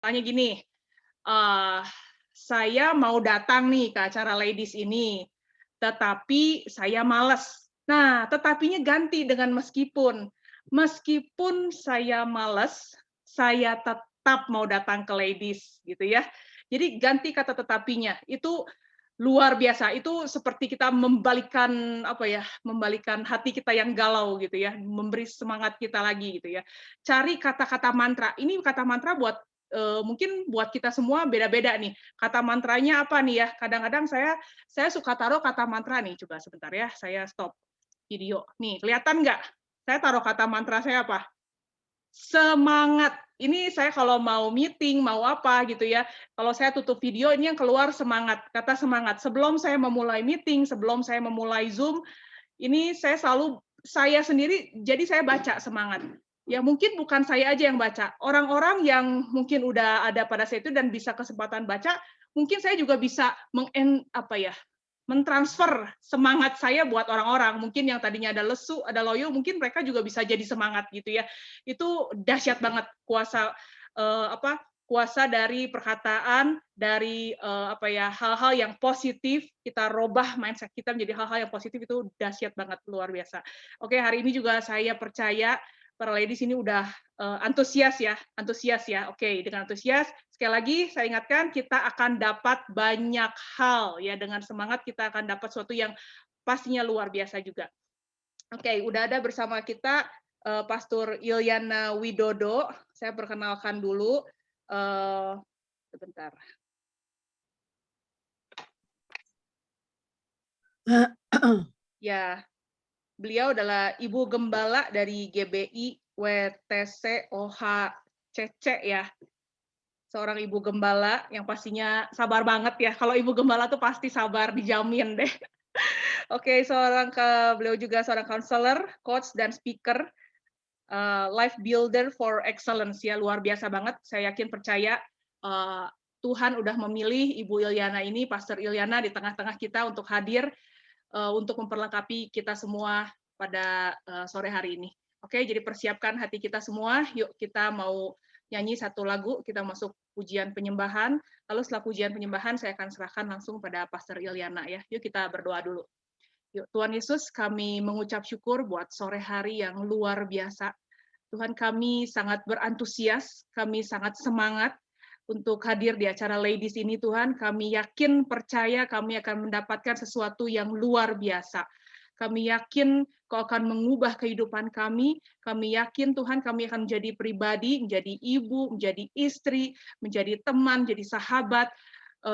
misalnya gini, eee, saya mau datang nih ke acara ladies ini, tetapi saya males. Nah, tetapinya ganti dengan meskipun. Meskipun saya males, saya tetap mau datang ke ladies, gitu ya. Jadi ganti kata tetapinya, itu luar biasa, itu seperti kita membalikan, apa ya, membalikan hati kita yang galau gitu ya, memberi semangat kita lagi gitu ya. Cari kata-kata mantra, ini kata mantra buat, mungkin buat kita semua beda-beda nih, kata mantranya apa nih ya, kadang-kadang saya suka taruh kata mantra nih, coba sebentar ya, saya stop video. Nih, kelihatan nggak? Saya taruh kata mantra saya apa? Semangat. Ini saya kalau mau meeting, mau apa gitu ya, kalau saya tutup video ini yang keluar semangat, kata semangat. Sebelum saya memulai meeting, sebelum saya memulai Zoom, ini saya sendiri jadi saya baca semangat. Ya mungkin bukan saya aja yang baca, orang-orang yang mungkin udah ada pada saat itu dan bisa kesempatan baca, mungkin saya juga bisa mentransfer semangat saya buat orang-orang. Mungkin yang tadinya ada lesu, ada loyo, mungkin mereka juga bisa jadi semangat gitu ya. Itu dahsyat banget kuasa kuasa dari perkataan, dari hal-hal yang positif, kita robah mindset kita menjadi hal-hal yang positif itu dahsyat banget, luar biasa. Oke, hari ini juga saya percaya para ladies ini udah antusias ya. Oke, dengan antusias sekali lagi saya ingatkan kita akan dapat banyak hal ya, dengan semangat kita akan dapat sesuatu yang pastinya luar biasa juga. Oke, udah ada bersama kita Pastor Ilyana Widodo. Saya perkenalkan dulu. Sebentar. Ya, beliau adalah Ibu Gembala dari GBI WTC OHCC ya. Seorang ibu gembala yang pastinya sabar banget ya. Kalau ibu gembala tuh pasti sabar, dijamin deh. Oke, beliau juga seorang counselor, coach, dan speaker, life builder for excellence ya, luar biasa banget. Saya yakin percaya Tuhan udah memilih Ibu Ilyana ini, Pastor Ilyana di tengah-tengah kita untuk hadir untuk memperlengkapi kita semua pada sore hari ini. Oke, jadi persiapkan hati kita semua. Yuk kita mau nyanyi satu lagu, kita masuk pujian penyembahan. Lalu setelah pujian penyembahan, saya akan serahkan langsung pada Pastor Ilyana ya. Yuk kita berdoa dulu. Yuk, Tuhan Yesus, kami mengucap syukur buat sore hari yang luar biasa. Tuhan, kami sangat berantusias, kami sangat semangat untuk hadir di acara ladies ini Tuhan. Kami yakin, percaya kami akan mendapatkan sesuatu yang luar biasa. Kami yakin Kau akan mengubah kehidupan kami. Kami yakin Tuhan kami akan menjadi pribadi, menjadi ibu, menjadi istri, menjadi teman, menjadi sahabat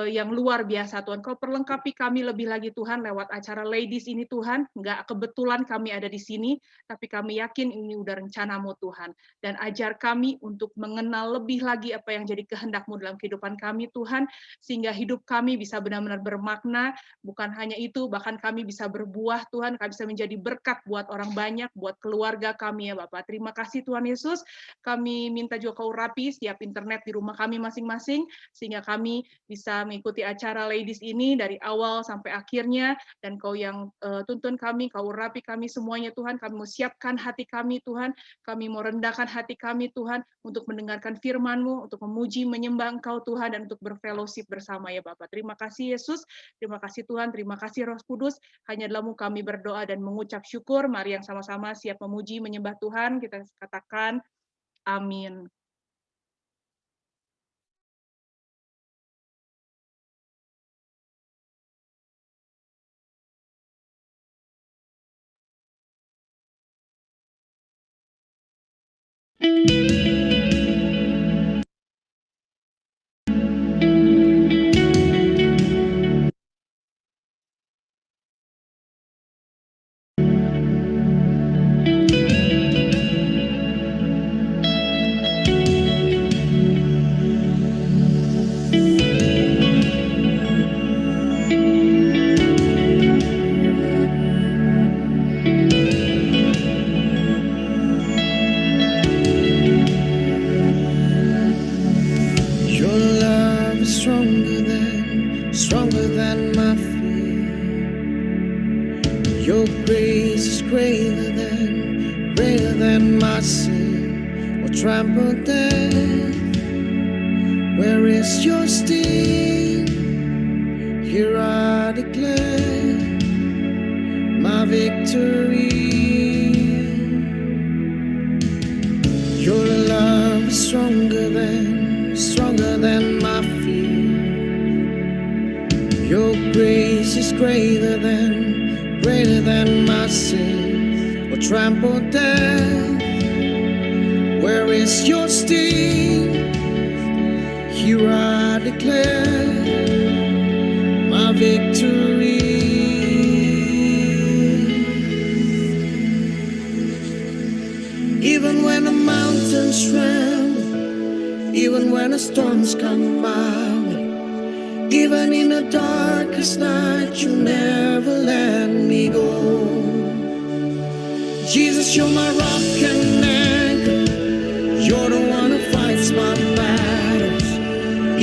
yang luar biasa Tuhan. Kau perlengkapi kami lebih lagi Tuhan lewat acara ladies ini Tuhan. Nggak kebetulan kami ada di sini, tapi kami yakin ini udah rencanamu Tuhan. Dan ajar kami untuk mengenal lebih lagi apa yang jadi kehendak-Mu dalam kehidupan kami Tuhan, sehingga hidup kami bisa benar-benar bermakna. Bukan hanya itu, bahkan kami bisa berbuah Tuhan, kami bisa menjadi berkat buat orang banyak, buat keluarga kami ya Bapak. Terima kasih Tuhan Yesus. Kami minta juga Kau rapi setiap internet di rumah kami masing-masing, sehingga kami bisa mengikuti acara ladies ini dari awal sampai akhirnya, dan Kau yang tuntun kami, Kau rapi kami semuanya Tuhan. Kami mau siapkan hati kami Tuhan, kami mau rendahkan hati kami Tuhan untuk mendengarkan firman-Mu, untuk memuji menyembah Engkau Tuhan, dan untuk berfellowship bersama ya Bapak. Terima kasih Yesus, terima kasih Tuhan, terima kasih Roh Kudus. Hanya dalam-Mu kami berdoa dan mengucap syukur. Mari yang sama-sama siap memuji menyembah Tuhan, kita katakan amin. Stronger than my fear. Your grace is greater than my sin. Will trample death Where is your sting? Here I declare my victory. Your love is stronger than my fear. Your grace is greater than my sin or trampled death. Where is your sting? Here I declare my victory. Even when the mountains tremble, even when the storms come my way, even in the darkest night, you never let me go. Jesus, you're my rock and anchor. You're the one who fights my battles.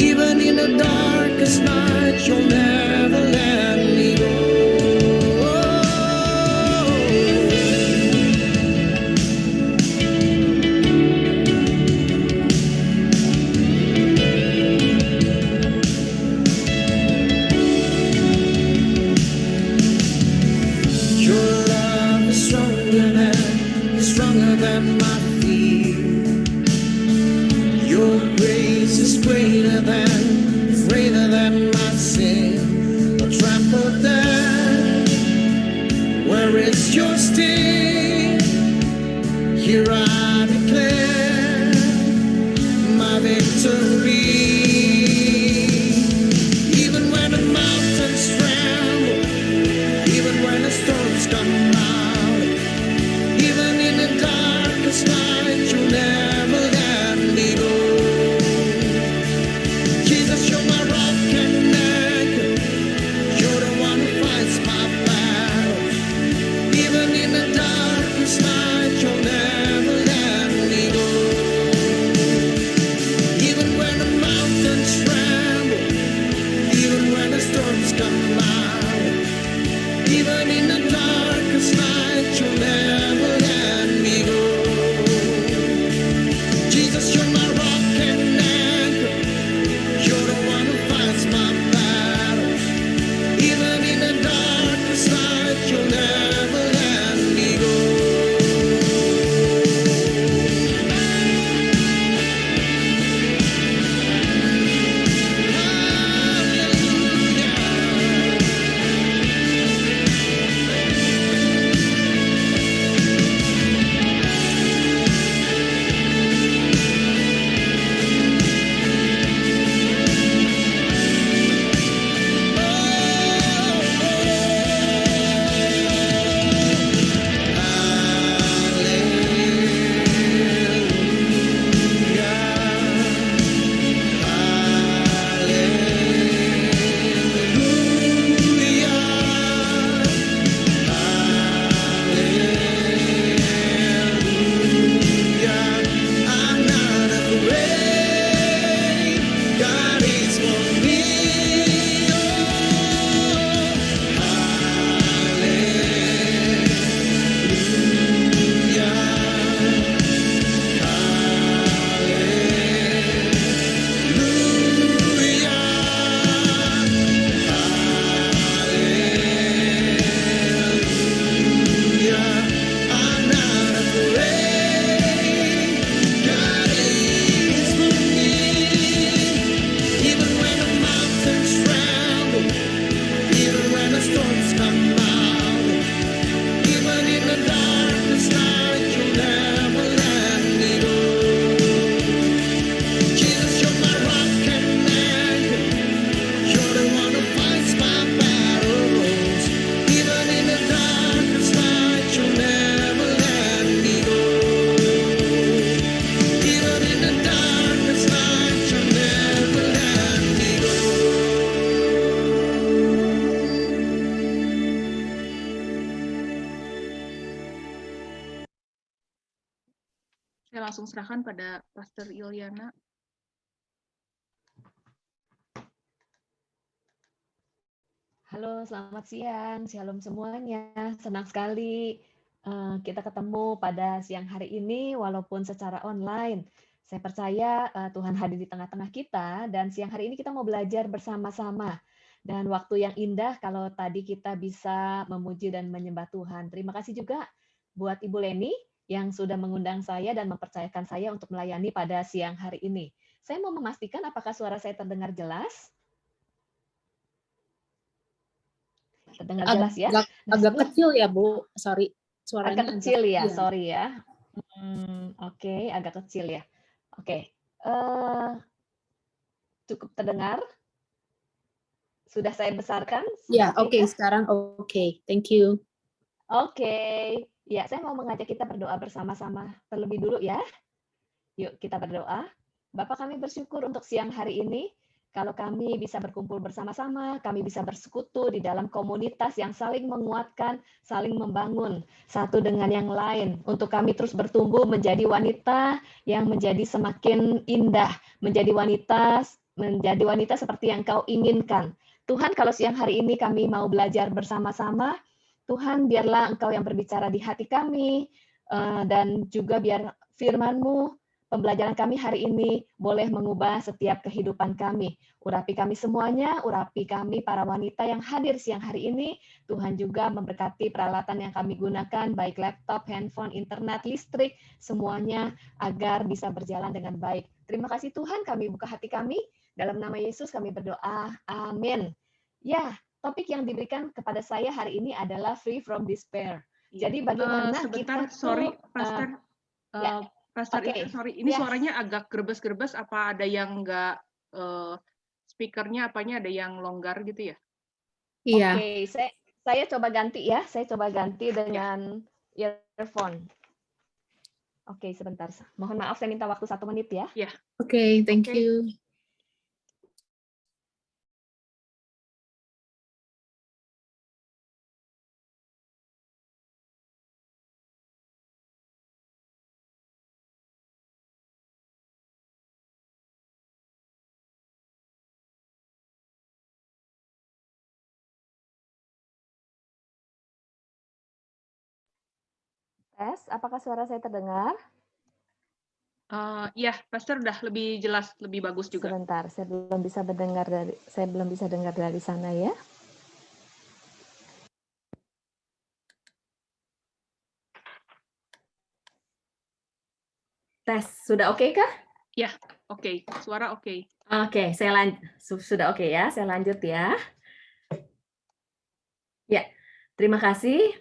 Even in the darkest night, you'll never let me go. Your love is stronger than my fear. Your grace is greater than my sin. Or trampled down. Where is your sting? Here I declare my victory. Even when the mountains tremble, even when the storms come out, even in the darkest night, you never let me go. Jesus, you're my rock and anchor. You're the one who fights my battles. Even in the darkest night, you'll never let me go. Even when the mountains tremble, even when the storms come out, even in the darkest night, you'll never let me go. Jesus, you're my rock and anchor. You're the one who fights my battles. Even in the darkest night, you'll never let me go. I'm not afraid. God is for me. I'm not afraid. God is for me. Even when the mountains tremble, even when the storms come out, even in the darkest night, you'll never let me go. Jesus, you're my rock and anchor. You're the one who fights my battles. Even in the darkest night, you'll never let me go. Even in the darkest night, you'll never let me go. Saya langsung serahkan pada Pastor Yuliana. Halo, selamat siang. Shalom semuanya. Senang sekali kita ketemu pada siang hari ini walaupun secara online. Saya percaya Tuhan hadir di tengah-tengah kita dan siang hari ini kita mau belajar bersama-sama. Dan waktu yang indah kalau tadi kita bisa memuji dan menyembah Tuhan. Terima kasih juga buat Ibu Leni yang sudah mengundang saya dan mempercayakan saya untuk melayani pada siang hari ini. Saya mau memastikan apakah suara saya terdengar jelas? Terdengar jelas ya? Agak, Nah, agak kecil ya Bu, sorry. Suaranya agak kecil ya, iya. sorry ya. Oke, agak kecil ya. Oke, cukup terdengar? Sudah saya besarkan? Ya, Oke oke, kah? sekarang oke. Thank you. Oke, ya saya mau mengajak kita berdoa bersama-sama terlebih dulu ya. Yuk kita berdoa. Bapak, kami bersyukur untuk siang hari ini. Kalau kami bisa berkumpul bersama-sama, kami bisa bersekutu di dalam komunitas yang saling menguatkan, saling membangun satu dengan yang lain. Untuk kami terus bertumbuh menjadi wanita yang menjadi semakin indah, menjadi wanita seperti yang Kau inginkan. Tuhan, kalau siang hari ini kami mau belajar bersama-sama, Tuhan biarlah Engkau yang berbicara di hati kami, dan juga biar firman-Mu, pembelajaran kami hari ini boleh mengubah setiap kehidupan kami. Urapi kami semuanya, urapi kami para wanita yang hadir siang hari ini. Tuhan juga memberkati peralatan yang kami gunakan, baik laptop, handphone, internet, listrik, semuanya agar bisa berjalan dengan baik. Terima kasih Tuhan, kami buka hati kami. Dalam nama Yesus kami berdoa. Amin. Ya, topik yang diberikan kepada saya hari ini adalah Free from Despair. Jadi bagaimana sebentar, kita sorry, tuh, Pastor. ya. Pastor Oke, Ika, sorry, ini yes. suaranya agak gerbes-gerbes. Apa ada yang nggak speakernya? Apanya ada yang longgar gitu ya? Iya. Oke, saya coba ganti ya. Saya coba ganti dengan earphone. Oke, sebentar. Mohon maaf, saya minta waktu 1 menit ya. Ya. Oke, thank Oke. you. Tes, apakah suara saya terdengar? Ya, Pastor udah lebih jelas, lebih bagus juga. Sebentar, saya belum bisa dengar dari sana ya. Tes, sudah oke kah? Ya, oke. Suara oke. Oke, sudah oke ya. Saya lanjut ya. Ya, terima kasih.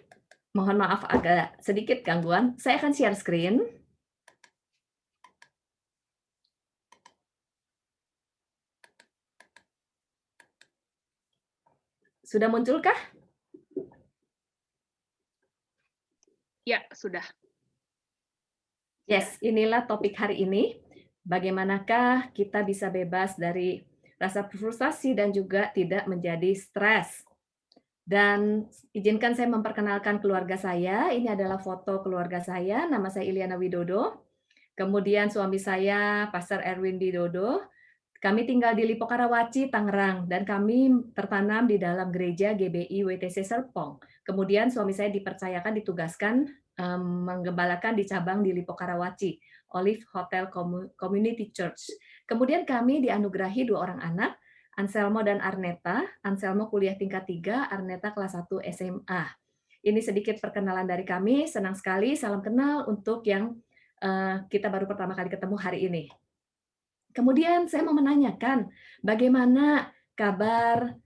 Mohon maaf agak sedikit gangguan. Saya akan share screen. Sudah munculkah? Ya, sudah. Yes, inilah topik hari ini. Bagaimanakah kita bisa bebas dari rasa frustasi dan juga tidak menjadi stres. Dan izinkan saya memperkenalkan keluarga saya. Ini adalah foto keluarga saya. Nama saya Iliana Widodo. Kemudian suami saya, Pastor Erwin Widodo. Kami tinggal di Lipo Karawaci, Tangerang, dan kami tertanam di dalam gereja GBI WTC Serpong. Kemudian suami saya dipercayakan, ditugaskan menggembalakan di cabang di Lipo Karawaci, Olive Hotel Community Church. Kemudian kami dianugerahi 2 orang anak, Anselmo dan Arneta. Anselmo kuliah tingkat 3, Arneta kelas 1 SMA. Ini sedikit perkenalan dari kami, senang sekali, salam kenal untuk yang kita baru pertama kali ketemu hari ini. Kemudian saya mau menanyakan, bagaimana kabar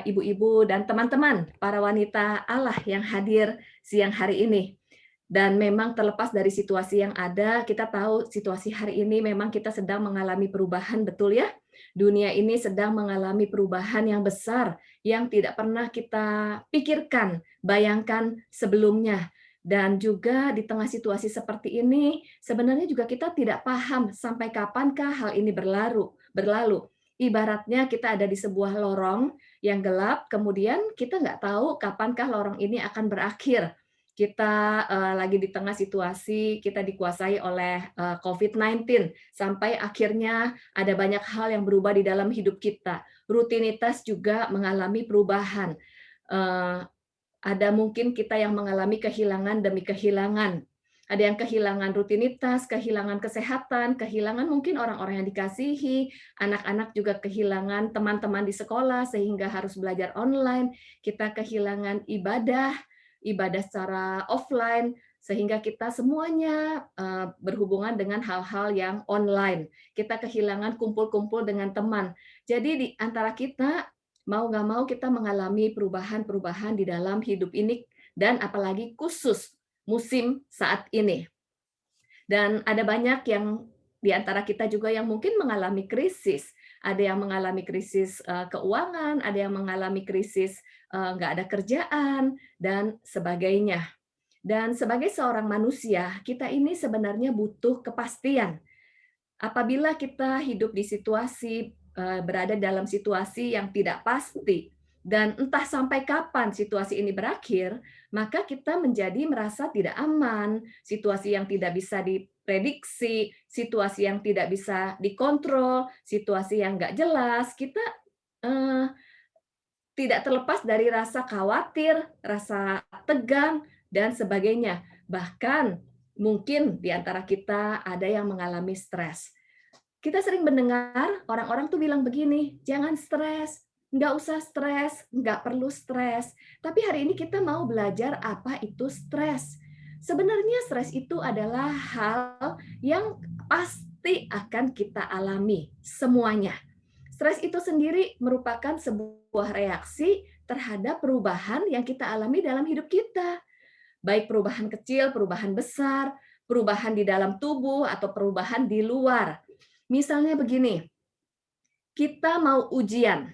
ibu-ibu dan teman-teman, para wanita Allah yang hadir siang hari ini. Dan memang terlepas dari situasi yang ada, kita tahu situasi hari ini memang kita sedang mengalami perubahan, betul ya? Dunia ini sedang mengalami perubahan yang besar, yang tidak pernah kita pikirkan, bayangkan sebelumnya. Dan juga di tengah situasi seperti ini, sebenarnya juga kita tidak paham sampai kapankah hal ini berlalu. Ibaratnya kita ada di sebuah lorong yang gelap, kemudian kita nggak tahu kapankah lorong ini akan berakhir. Kita lagi di tengah situasi, kita dikuasai oleh COVID-19, sampai akhirnya ada banyak hal yang berubah di dalam hidup kita. Rutinitas juga mengalami perubahan. Ada mungkin kita yang mengalami kehilangan demi kehilangan. Ada yang kehilangan rutinitas, kehilangan kesehatan, kehilangan mungkin orang-orang yang dikasihi, anak-anak juga kehilangan teman-teman di sekolah sehingga harus belajar online, kita kehilangan ibadah, ibadah secara offline, sehingga kita semuanya berhubungan dengan hal-hal yang online. Kita kehilangan kumpul-kumpul dengan teman. Jadi di antara kita, mau nggak mau kita mengalami perubahan-perubahan di dalam hidup ini, dan apalagi khusus musim saat ini. Dan ada banyak yang di antara kita juga yang mungkin mengalami krisis. Ada yang mengalami krisis keuangan, ada yang mengalami krisis nggak ada kerjaan, dan sebagainya. Dan sebagai seorang manusia, kita ini sebenarnya butuh kepastian. Apabila kita hidup di situasi, berada dalam situasi yang tidak pasti, dan entah sampai kapan situasi ini berakhir, maka kita menjadi merasa tidak aman, situasi yang tidak bisa diprediksi, situasi yang tidak bisa dikontrol, situasi yang nggak jelas, kita tidak terlepas dari rasa khawatir, rasa tegang, dan sebagainya. Bahkan mungkin di antara kita ada yang mengalami stres. Kita sering mendengar orang-orang tuh bilang begini, jangan stres, nggak usah stres, nggak perlu stres. Tapi hari ini kita mau belajar apa itu stres. Sebenarnya stres itu adalah hal yang pasti akan kita alami semuanya. Stres itu sendiri merupakan sebuah reaksi terhadap perubahan yang kita alami dalam hidup kita. Baik perubahan kecil, perubahan besar, perubahan di dalam tubuh, atau perubahan di luar. Misalnya begini, kita mau ujian,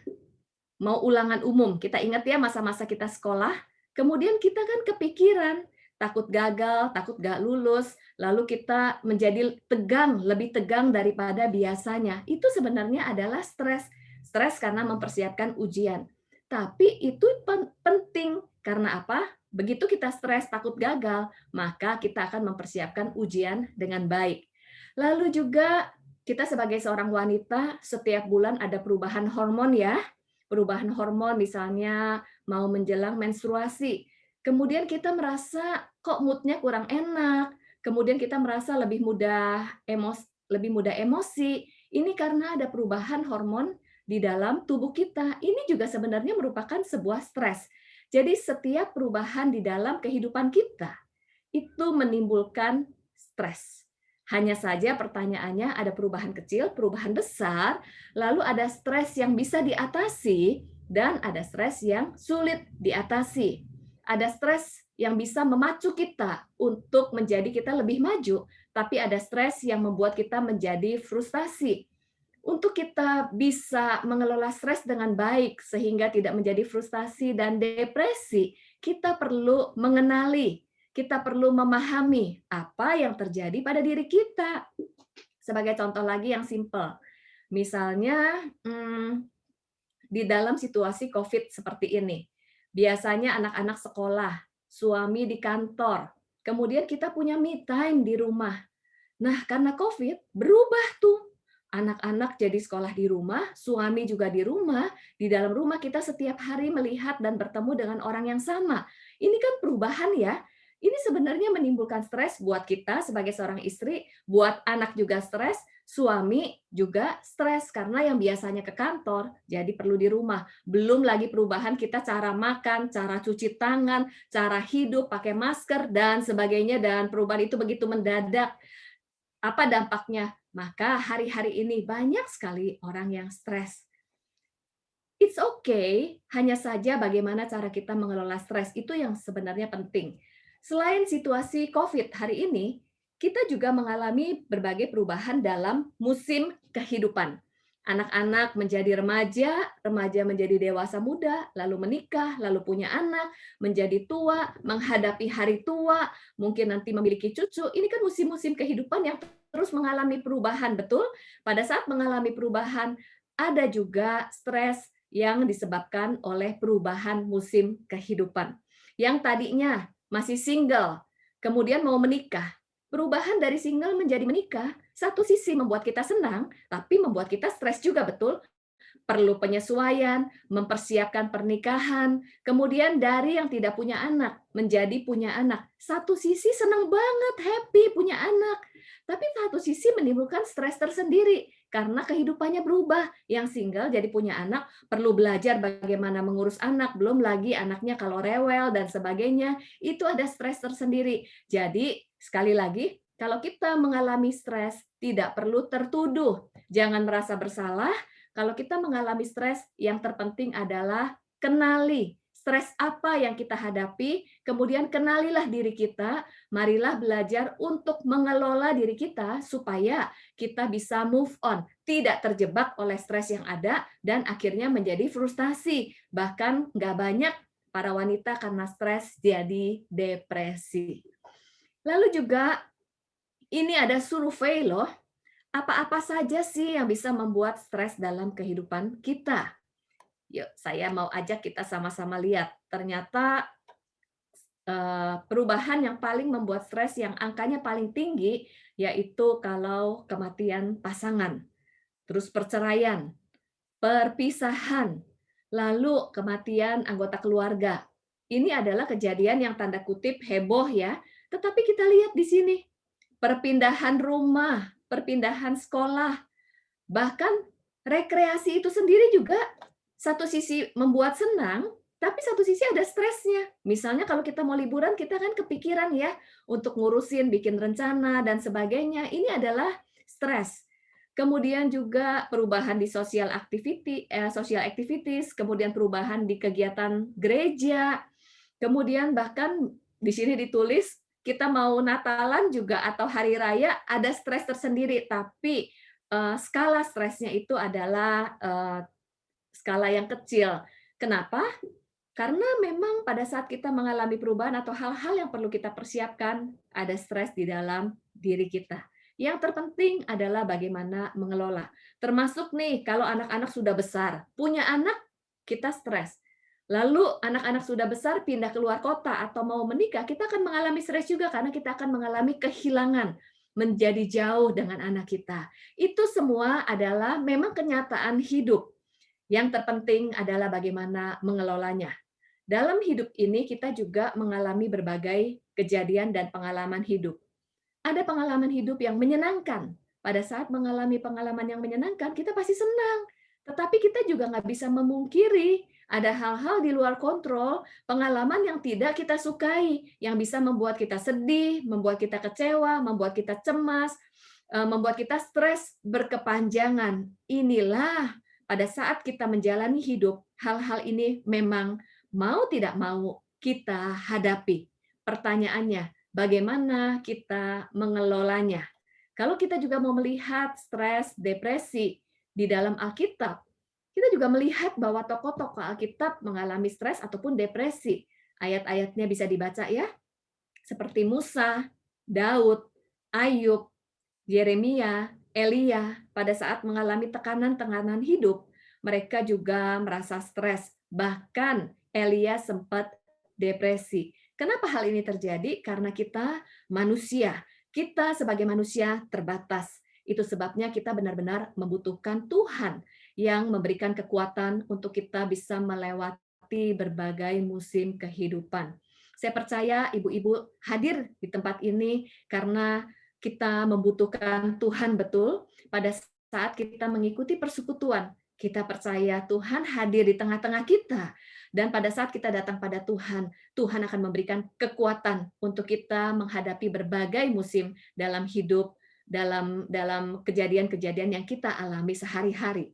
mau ulangan umum. Kita ingat ya masa-masa kita sekolah, kemudian kita kan kepikiran, takut gagal, takut gak lulus, lalu kita menjadi tegang, lebih tegang daripada biasanya. Itu sebenarnya adalah stres. Stres karena mempersiapkan ujian. Tapi itu penting, karena apa? Begitu kita stres, takut gagal, maka kita akan mempersiapkan ujian dengan baik. Lalu juga kita sebagai seorang wanita, setiap bulan ada perubahan hormon ya. Perubahan hormon misalnya mau menjelang menstruasi. Kemudian kita merasa kok mood-nya kurang enak. Kemudian kita merasa lebih mudah emosi. Ini karena ada perubahan hormon di dalam tubuh kita. Ini juga sebenarnya merupakan sebuah stres. Jadi setiap perubahan di dalam kehidupan kita itu menimbulkan stres. Hanya saja pertanyaannya ada perubahan kecil, perubahan besar, lalu ada stres yang bisa diatasi, dan ada stres yang sulit diatasi. Ada stres yang bisa memacu kita untuk menjadi kita lebih maju, tapi ada stres yang membuat kita menjadi frustasi. Untuk kita bisa mengelola stres dengan baik sehingga tidak menjadi frustasi dan depresi, kita perlu mengenali, kita perlu memahami apa yang terjadi pada diri kita. Sebagai contoh lagi yang simpel, misalnya di dalam situasi COVID seperti ini, biasanya anak-anak sekolah, suami di kantor, kemudian kita punya me time di rumah. Nah, karena COVID berubah tuh. Anak-anak jadi sekolah di rumah, suami juga di rumah, di dalam rumah kita setiap hari melihat dan bertemu dengan orang yang sama. Ini kan perubahan ya. Ini sebenarnya menimbulkan stres buat kita sebagai seorang istri, buat anak juga stres, suami juga stres karena yang biasanya ke kantor jadi perlu di rumah. Belum lagi perubahan kita cara makan, cara cuci tangan, cara hidup, pakai masker, dan sebagainya, dan perubahan itu begitu mendadak. Apa dampaknya? Maka hari-hari ini banyak sekali orang yang stres. It's okay, hanya saja bagaimana cara kita mengelola stres itu yang sebenarnya penting. Selain situasi COVID hari ini, kita juga mengalami berbagai perubahan dalam musim kehidupan. Anak-anak menjadi remaja, remaja menjadi dewasa muda, lalu menikah, lalu punya anak, menjadi tua, menghadapi hari tua, mungkin nanti memiliki cucu. Ini kan musim-musim kehidupan yang terus mengalami perubahan, betul? Pada saat mengalami perubahan, ada juga stres yang disebabkan oleh perubahan musim kehidupan. Yang tadinya masih single, kemudian mau menikah. Perubahan dari single menjadi menikah, satu sisi membuat kita senang, tapi membuat kita stres juga, betul? perlu penyesuaian, mempersiapkan pernikahan, kemudian dari yang tidak punya anak menjadi punya anak. Satu sisi senang banget, happy punya anak, tapi satu sisi menimbulkan stres tersendiri karena kehidupannya berubah. Yang single jadi punya anak, perlu belajar bagaimana mengurus anak, belum lagi anaknya kalau rewel dan sebagainya, itu ada stres tersendiri. Jadi, sekali lagi, kalau kita mengalami stres, tidak perlu tertuduh. Jangan merasa bersalah. Kalau kita mengalami stres, yang terpenting adalah kenali stres apa yang kita hadapi, kemudian kenalilah diri kita, marilah belajar untuk mengelola diri kita supaya kita bisa move on, tidak terjebak oleh stres yang ada, dan akhirnya menjadi frustasi. Bahkan nggak banyak para wanita karena stres jadi depresi. Lalu juga ini ada survei loh, apa-apa saja sih yang bisa membuat stres dalam kehidupan kita? Yuk, saya mau ajak kita sama-sama lihat. Ternyata perubahan yang paling membuat stres yang angkanya paling tinggi yaitu kalau kematian pasangan, terus perceraian, perpisahan, lalu kematian anggota keluarga. Ini adalah kejadian yang tanda kutip heboh ya, tetapi kita lihat di sini perpindahan rumah, perpindahan sekolah, bahkan rekreasi itu sendiri juga satu sisi membuat senang, tapi satu sisi ada stresnya. Misalnya kalau kita mau liburan, kita kan kepikiran ya untuk ngurusin, bikin rencana dan sebagainya. Ini adalah stres. Kemudian juga perubahan di social activities, kemudian perubahan di kegiatan gereja, kemudian bahkan di sini ditulis kita mau Natalan juga atau hari raya ada stres tersendiri, tapi skala stresnya itu adalah skala yang kecil. Kenapa? Karena memang pada saat kita mengalami perubahan atau hal-hal yang perlu kita persiapkan, ada stres di dalam diri kita. Yang terpenting adalah bagaimana mengelola. Termasuk nih, kalau anak-anak sudah besar, punya anak, kita stres. Lalu anak-anak sudah besar pindah keluar kota atau mau menikah, kita akan mengalami stres juga karena kita akan mengalami kehilangan, menjadi jauh dengan anak kita. Itu semua adalah memang kenyataan hidup. Yang terpenting adalah bagaimana mengelolanya. Dalam hidup ini kita juga mengalami berbagai kejadian dan pengalaman hidup. Ada pengalaman hidup yang menyenangkan. Pada saat mengalami pengalaman yang menyenangkan, kita pasti senang. Tetapi kita juga nggak bisa memungkiri ada hal-hal di luar kontrol, pengalaman yang tidak kita sukai, yang bisa membuat kita sedih, membuat kita kecewa, membuat kita cemas, membuat kita stres berkepanjangan. Inilah pada saat kita menjalani hidup, hal-hal ini memang mau tidak mau kita hadapi. Pertanyaannya, bagaimana kita mengelolanya? Kalau kita juga mau melihat stres, depresi di dalam Alkitab, kita juga melihat bahwa tokoh-tokoh Alkitab mengalami stres ataupun depresi. Ayat-ayatnya bisa dibaca ya, seperti Musa, Daud, Ayub, Yeremia, Elia, pada saat mengalami tekanan-tekanan hidup, mereka juga merasa stres. Bahkan Elia sempat depresi. Kenapa hal ini terjadi? Karena kita manusia. Kita sebagai manusia terbatas. Itu sebabnya kita benar-benar membutuhkan Tuhan yang memberikan kekuatan untuk kita bisa melewati berbagai musim kehidupan. Saya percaya ibu-ibu hadir di tempat ini karena kita membutuhkan Tuhan betul. Pada saat kita mengikuti persekutuan, kita percaya Tuhan hadir di tengah-tengah kita. Dan pada saat kita datang pada Tuhan, Tuhan akan memberikan kekuatan untuk kita menghadapi berbagai musim dalam hidup, dalam kejadian-kejadian yang kita alami sehari-hari.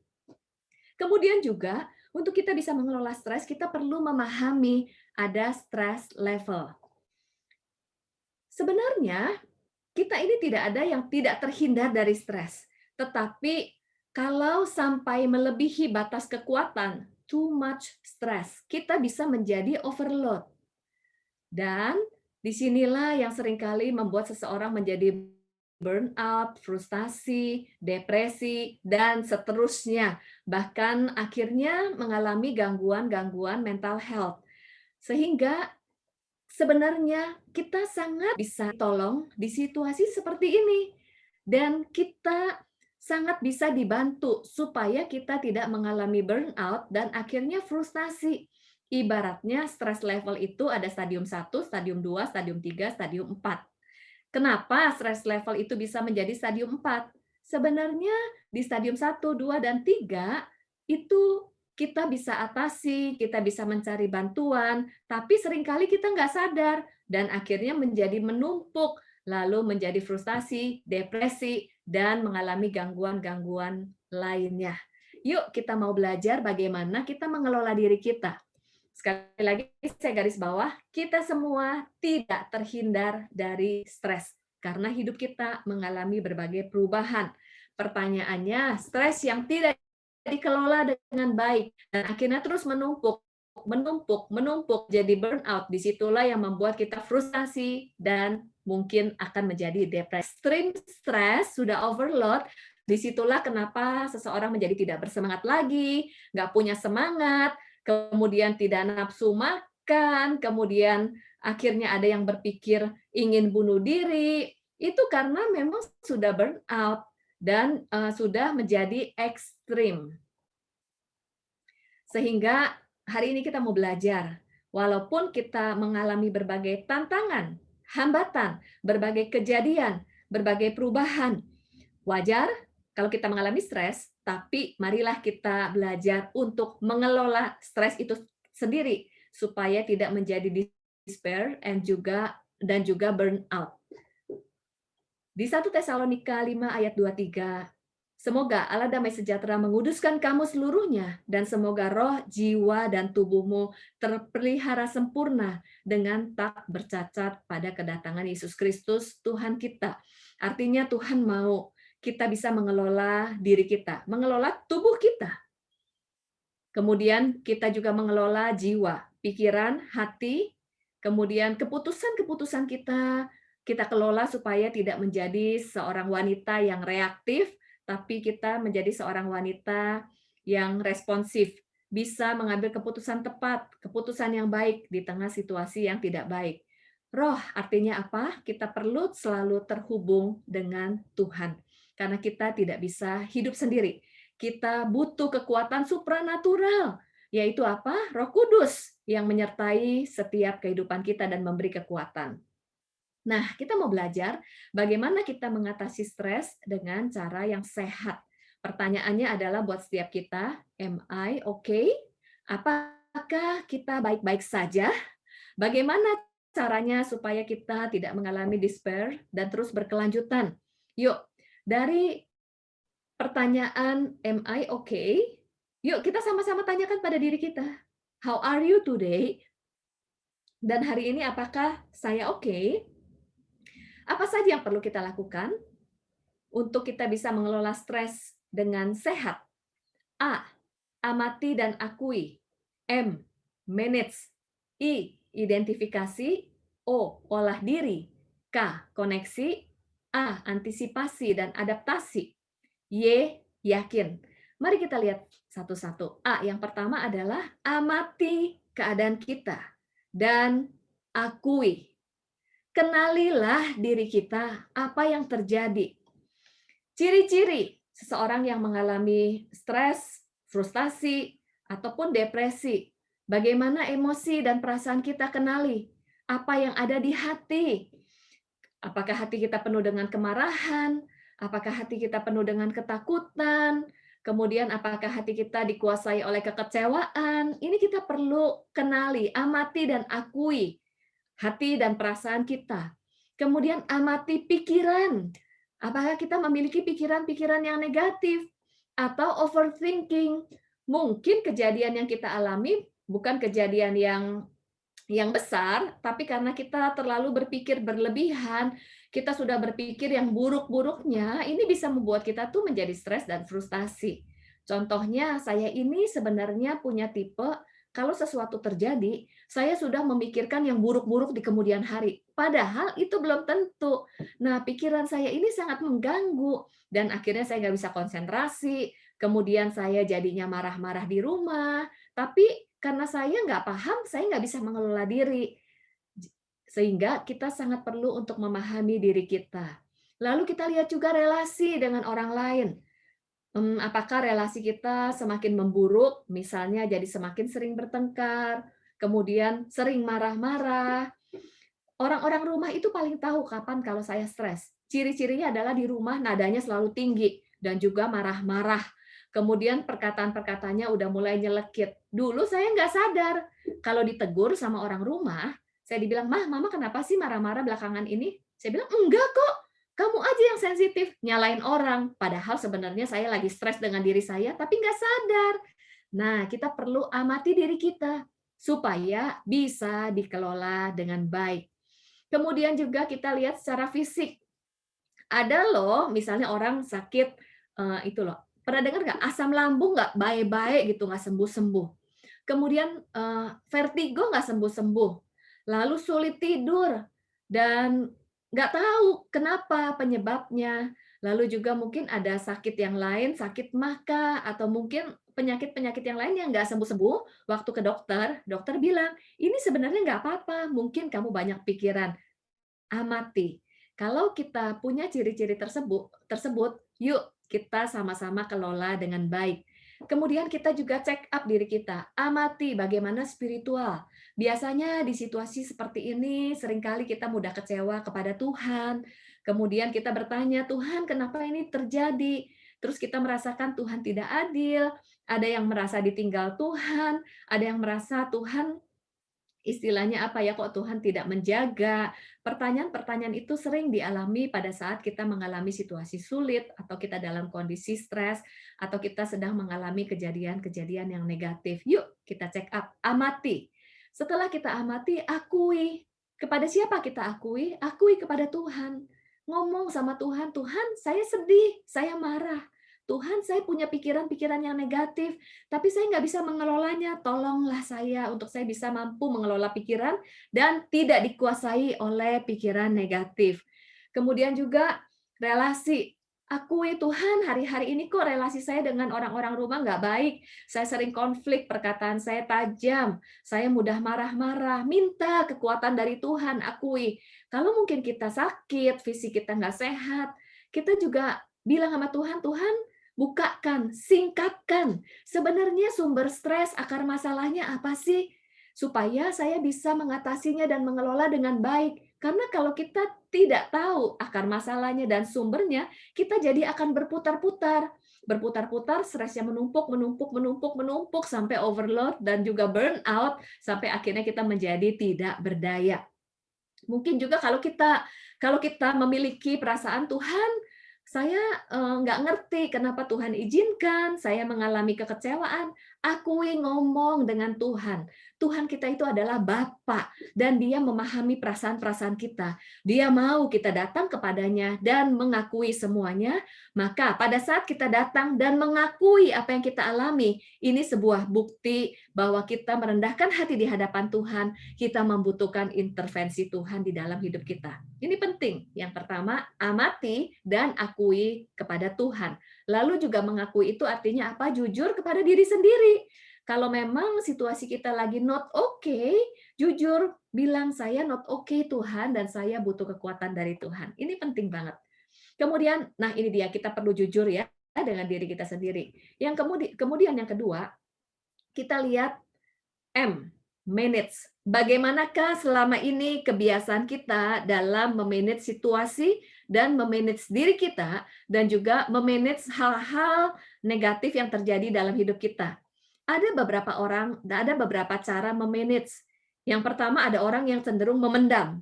Kemudian juga, untuk kita bisa mengelola stres, kita perlu memahami ada stress level. Sebenarnya, kita ini tidak ada yang tidak terhindar dari stres. Tetapi kalau sampai melebihi batas kekuatan, too much stress, kita bisa menjadi overload. Dan disinilah yang seringkali membuat seseorang menjadi burnout, frustasi, depresi, dan seterusnya. Bahkan akhirnya mengalami gangguan-gangguan mental health. Sehingga sebenarnya kita sangat bisa tolong di situasi seperti ini. Dan kita sangat bisa dibantu supaya kita tidak mengalami burnout dan akhirnya frustasi. Ibaratnya stres level itu ada stadium 1, stadium 2, stadium 3, stadium 4. Kenapa stres level itu bisa menjadi stadium 4? Sebenarnya di stadium 1, 2, dan 3 itu kita bisa atasi, kita bisa mencari bantuan, tapi seringkali kita nggak sadar dan akhirnya menjadi menumpuk, lalu menjadi frustasi, depresi, dan mengalami gangguan-gangguan lainnya. Yuk kita mau belajar bagaimana kita mengelola diri kita. Sekali lagi saya garis bawah, kita semua tidak terhindar dari stres karena hidup kita mengalami berbagai perubahan. Pertanyaannya, stres yang tidak dikelola dengan baik dan akhirnya terus menumpuk jadi burnout. Disitulah yang membuat kita frustasi dan mungkin akan menjadi depresi. Extreme stress sudah overload, disitulah kenapa seseorang menjadi tidak bersemangat lagi, nggak punya semangat, kemudian tidak nafsu makan, kemudian akhirnya ada yang berpikir ingin bunuh diri, itu karena memang sudah burnout dan sudah menjadi ekstrim. Sehingga hari ini kita mau belajar, walaupun kita mengalami berbagai tantangan, hambatan, berbagai kejadian, berbagai perubahan, wajar kalau kita mengalami stres, tapi marilah kita belajar untuk mengelola stres itu sendiri supaya tidak menjadi despair dan juga burnout. Di 1 Tesalonika 5 ayat 23, semoga Allah damai sejahtera menguduskan kamu seluruhnya dan semoga roh, jiwa, dan tubuhmu terpelihara sempurna dengan tak bercacat pada kedatangan Yesus Kristus Tuhan kita. Artinya Tuhan mau kita bisa mengelola diri kita, mengelola tubuh kita. Kemudian kita juga mengelola jiwa, pikiran, hati, kemudian keputusan-keputusan kita kelola supaya tidak menjadi seorang wanita yang reaktif, tapi kita menjadi seorang wanita yang responsif, bisa mengambil keputusan tepat, keputusan yang baik di tengah situasi yang tidak baik. Roh artinya apa? Kita perlu selalu terhubung dengan Tuhan. Karena kita tidak bisa hidup sendiri. Kita butuh kekuatan supranatural, yaitu apa? Roh Kudus yang menyertai setiap kehidupan kita dan memberi kekuatan. Nah, kita mau belajar bagaimana kita mengatasi stres dengan cara yang sehat. Pertanyaannya adalah buat setiap kita, am I okay? Apakah kita baik-baik saja? Bagaimana caranya supaya kita tidak mengalami despair dan terus berkelanjutan? Yuk, dari pertanyaan am I okay? Yuk kita sama-sama tanyakan pada diri kita. How are you today? Dan hari ini apakah saya okay? Apa saja yang perlu kita lakukan untuk kita bisa mengelola stres dengan sehat? A. Amati dan akui. M. Manage. I. Identifikasi. O. Olah diri. K. Koneksi. A. Antisipasi dan adaptasi. Y. Yakin. Mari kita lihat satu-satu. A. Yang pertama adalah amati keadaan kita dan akui. Kenalilah diri kita, apa yang terjadi. Ciri-ciri seseorang yang mengalami stres, frustasi, ataupun depresi. Bagaimana emosi dan perasaan kita kenali. Apa yang ada di hati. Apakah hati kita penuh dengan kemarahan? Apakah hati kita penuh dengan ketakutan? Kemudian apakah hati kita dikuasai oleh kekecewaan? Ini kita perlu kenali, amati dan akui hati dan perasaan kita. Kemudian amati pikiran. Apakah kita memiliki pikiran-pikiran yang negatif atau overthinking? Mungkin kejadian yang kita alami bukan kejadian yang besar, tapi karena kita terlalu berpikir berlebihan, kita sudah berpikir yang buruk-buruknya, ini bisa membuat kita tuh menjadi stres dan frustasi. Contohnya, saya ini sebenarnya punya tipe kalau sesuatu terjadi, saya sudah memikirkan yang buruk-buruk di kemudian hari. Padahal itu belum tentu. Nah, pikiran saya ini sangat mengganggu. Dan akhirnya saya nggak bisa konsentrasi. Kemudian saya jadinya marah-marah di rumah. Tapi karena saya nggak paham, saya nggak bisa mengelola diri. Sehingga kita sangat perlu untuk memahami diri kita. Lalu kita lihat juga relasi dengan orang lain. Apakah relasi kita semakin memburuk, misalnya jadi semakin sering bertengkar, kemudian sering marah-marah. Orang-orang rumah itu paling tahu kapan kalau saya stres. Ciri-cirinya adalah di rumah nadanya selalu tinggi dan juga marah-marah. Kemudian perkataan-perkataannya udah mulai nyelekit. Dulu saya nggak sadar. Kalau ditegur sama orang rumah, saya dibilang, "Mah, Mama kenapa sih marah-marah belakangan ini?" Saya bilang, "Enggak kok, kamu aja yang sensitif, nyalain orang." Padahal sebenarnya saya lagi stres dengan diri saya, tapi nggak sadar. Nah, kita perlu amati diri kita supaya bisa dikelola dengan baik. Kemudian juga kita lihat secara fisik. Ada loh, misalnya orang sakit, itu loh, pernah dengar nggak, asam lambung nggak baik-baik gitu, nggak sembuh-sembuh. Kemudian, vertigo nggak sembuh-sembuh. Lalu sulit tidur dan nggak tahu kenapa penyebabnya. Lalu juga mungkin ada sakit yang lain, sakit mah kah, atau mungkin penyakit-penyakit yang lain yang nggak sembuh-sembuh, waktu ke dokter, dokter bilang, "Ini sebenarnya nggak apa-apa, mungkin kamu banyak pikiran." Amati. Kalau kita punya ciri-ciri tersebut, yuk kita sama-sama kelola dengan baik. Kemudian kita juga check up diri kita, amati bagaimana spiritual. Biasanya di situasi seperti ini seringkali kita mudah kecewa kepada Tuhan. Kemudian kita bertanya, Tuhan kenapa ini terjadi? Terus kita merasakan Tuhan tidak adil, ada yang merasa ditinggal Tuhan, ada yang merasa Tuhan istilahnya apa ya, kok Tuhan tidak menjaga? Pertanyaan-pertanyaan itu sering dialami pada saat kita mengalami situasi sulit, atau kita dalam kondisi stres, atau kita sedang mengalami kejadian-kejadian yang negatif. Yuk kita check up, amati. Setelah kita amati, akui. Kepada siapa kita akui? Akui kepada Tuhan. Ngomong sama Tuhan, Tuhan saya sedih, saya marah. Tuhan saya punya pikiran-pikiran yang negatif, tapi saya nggak bisa mengelolanya. Tolonglah saya untuk saya bisa mampu mengelola pikiran dan tidak dikuasai oleh pikiran negatif. Kemudian juga relasi. Akui Tuhan, hari-hari ini kok relasi saya dengan orang-orang rumah nggak baik. Saya sering konflik, perkataan saya tajam, saya mudah marah-marah. Minta kekuatan dari Tuhan, akui. Kalau mungkin kita sakit, fisik kita nggak sehat, kita juga bilang sama Tuhan, Tuhan bukakan, singkatkan. Sebenarnya sumber stres, akar masalahnya apa sih? Supaya saya bisa mengatasinya dan mengelola dengan baik. Karena kalau kita tidak tahu akar masalahnya dan sumbernya, kita jadi akan berputar-putar. Berputar-putar, stresnya menumpuk, menumpuk, menumpuk, menumpuk, sampai overload dan juga burnout, sampai akhirnya kita menjadi tidak berdaya. Mungkin juga kalau kita memiliki perasaan Tuhan, saya nggak ngerti kenapa Tuhan izinkan saya mengalami kekecewaan. Akui, ngomong dengan Tuhan. Tuhan kita itu adalah Bapa dan Dia memahami perasaan-perasaan kita. Dia mau kita datang kepadanya dan mengakui semuanya. Maka pada saat kita datang dan mengakui apa yang kita alami, ini sebuah bukti bahwa kita merendahkan hati di hadapan Tuhan, kita membutuhkan intervensi Tuhan di dalam hidup kita. Ini penting. Yang pertama, amati dan akui kepada Tuhan. Lalu juga mengakui itu artinya apa? Jujur kepada diri sendiri. Kalau memang situasi kita lagi not okay, jujur bilang saya not okay Tuhan dan saya butuh kekuatan dari Tuhan. Ini penting banget. Kemudian, nah ini dia, kita perlu jujur ya dengan diri kita sendiri. Yang kemudian yang kedua, kita lihat manage. Bagaimanakah selama ini kebiasaan kita dalam memanage situasi dan memanage diri kita dan juga memanage hal-hal negatif yang terjadi dalam hidup kita. Ada beberapa cara memanage. Yang pertama, ada orang yang cenderung memendam.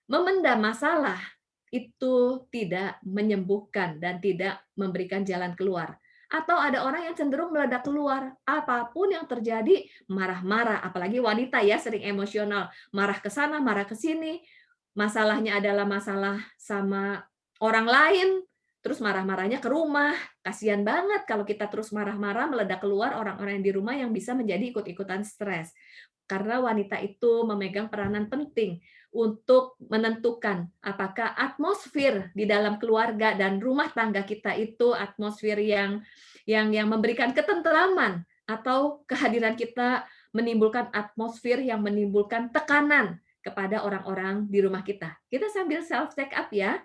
Memendam masalah itu tidak menyembuhkan dan tidak memberikan jalan keluar. Atau ada orang yang cenderung meledak keluar. Apapun yang terjadi, marah-marah. Apalagi wanita ya, sering emosional. Marah ke sana, marah ke sini. Masalahnya adalah masalah sama orang lain. Terus marah-marahnya ke rumah. Kasihan banget kalau kita terus marah-marah, meledak keluar orang-orang yang di rumah yang bisa menjadi ikut-ikutan stres. Karena wanita itu memegang peranan penting untuk menentukan apakah atmosfer di dalam keluarga dan rumah tangga kita itu atmosfer yang memberikan ketentraman atau kehadiran kita menimbulkan atmosfer yang menimbulkan tekanan kepada orang-orang di rumah kita. Kita sambil self check up ya.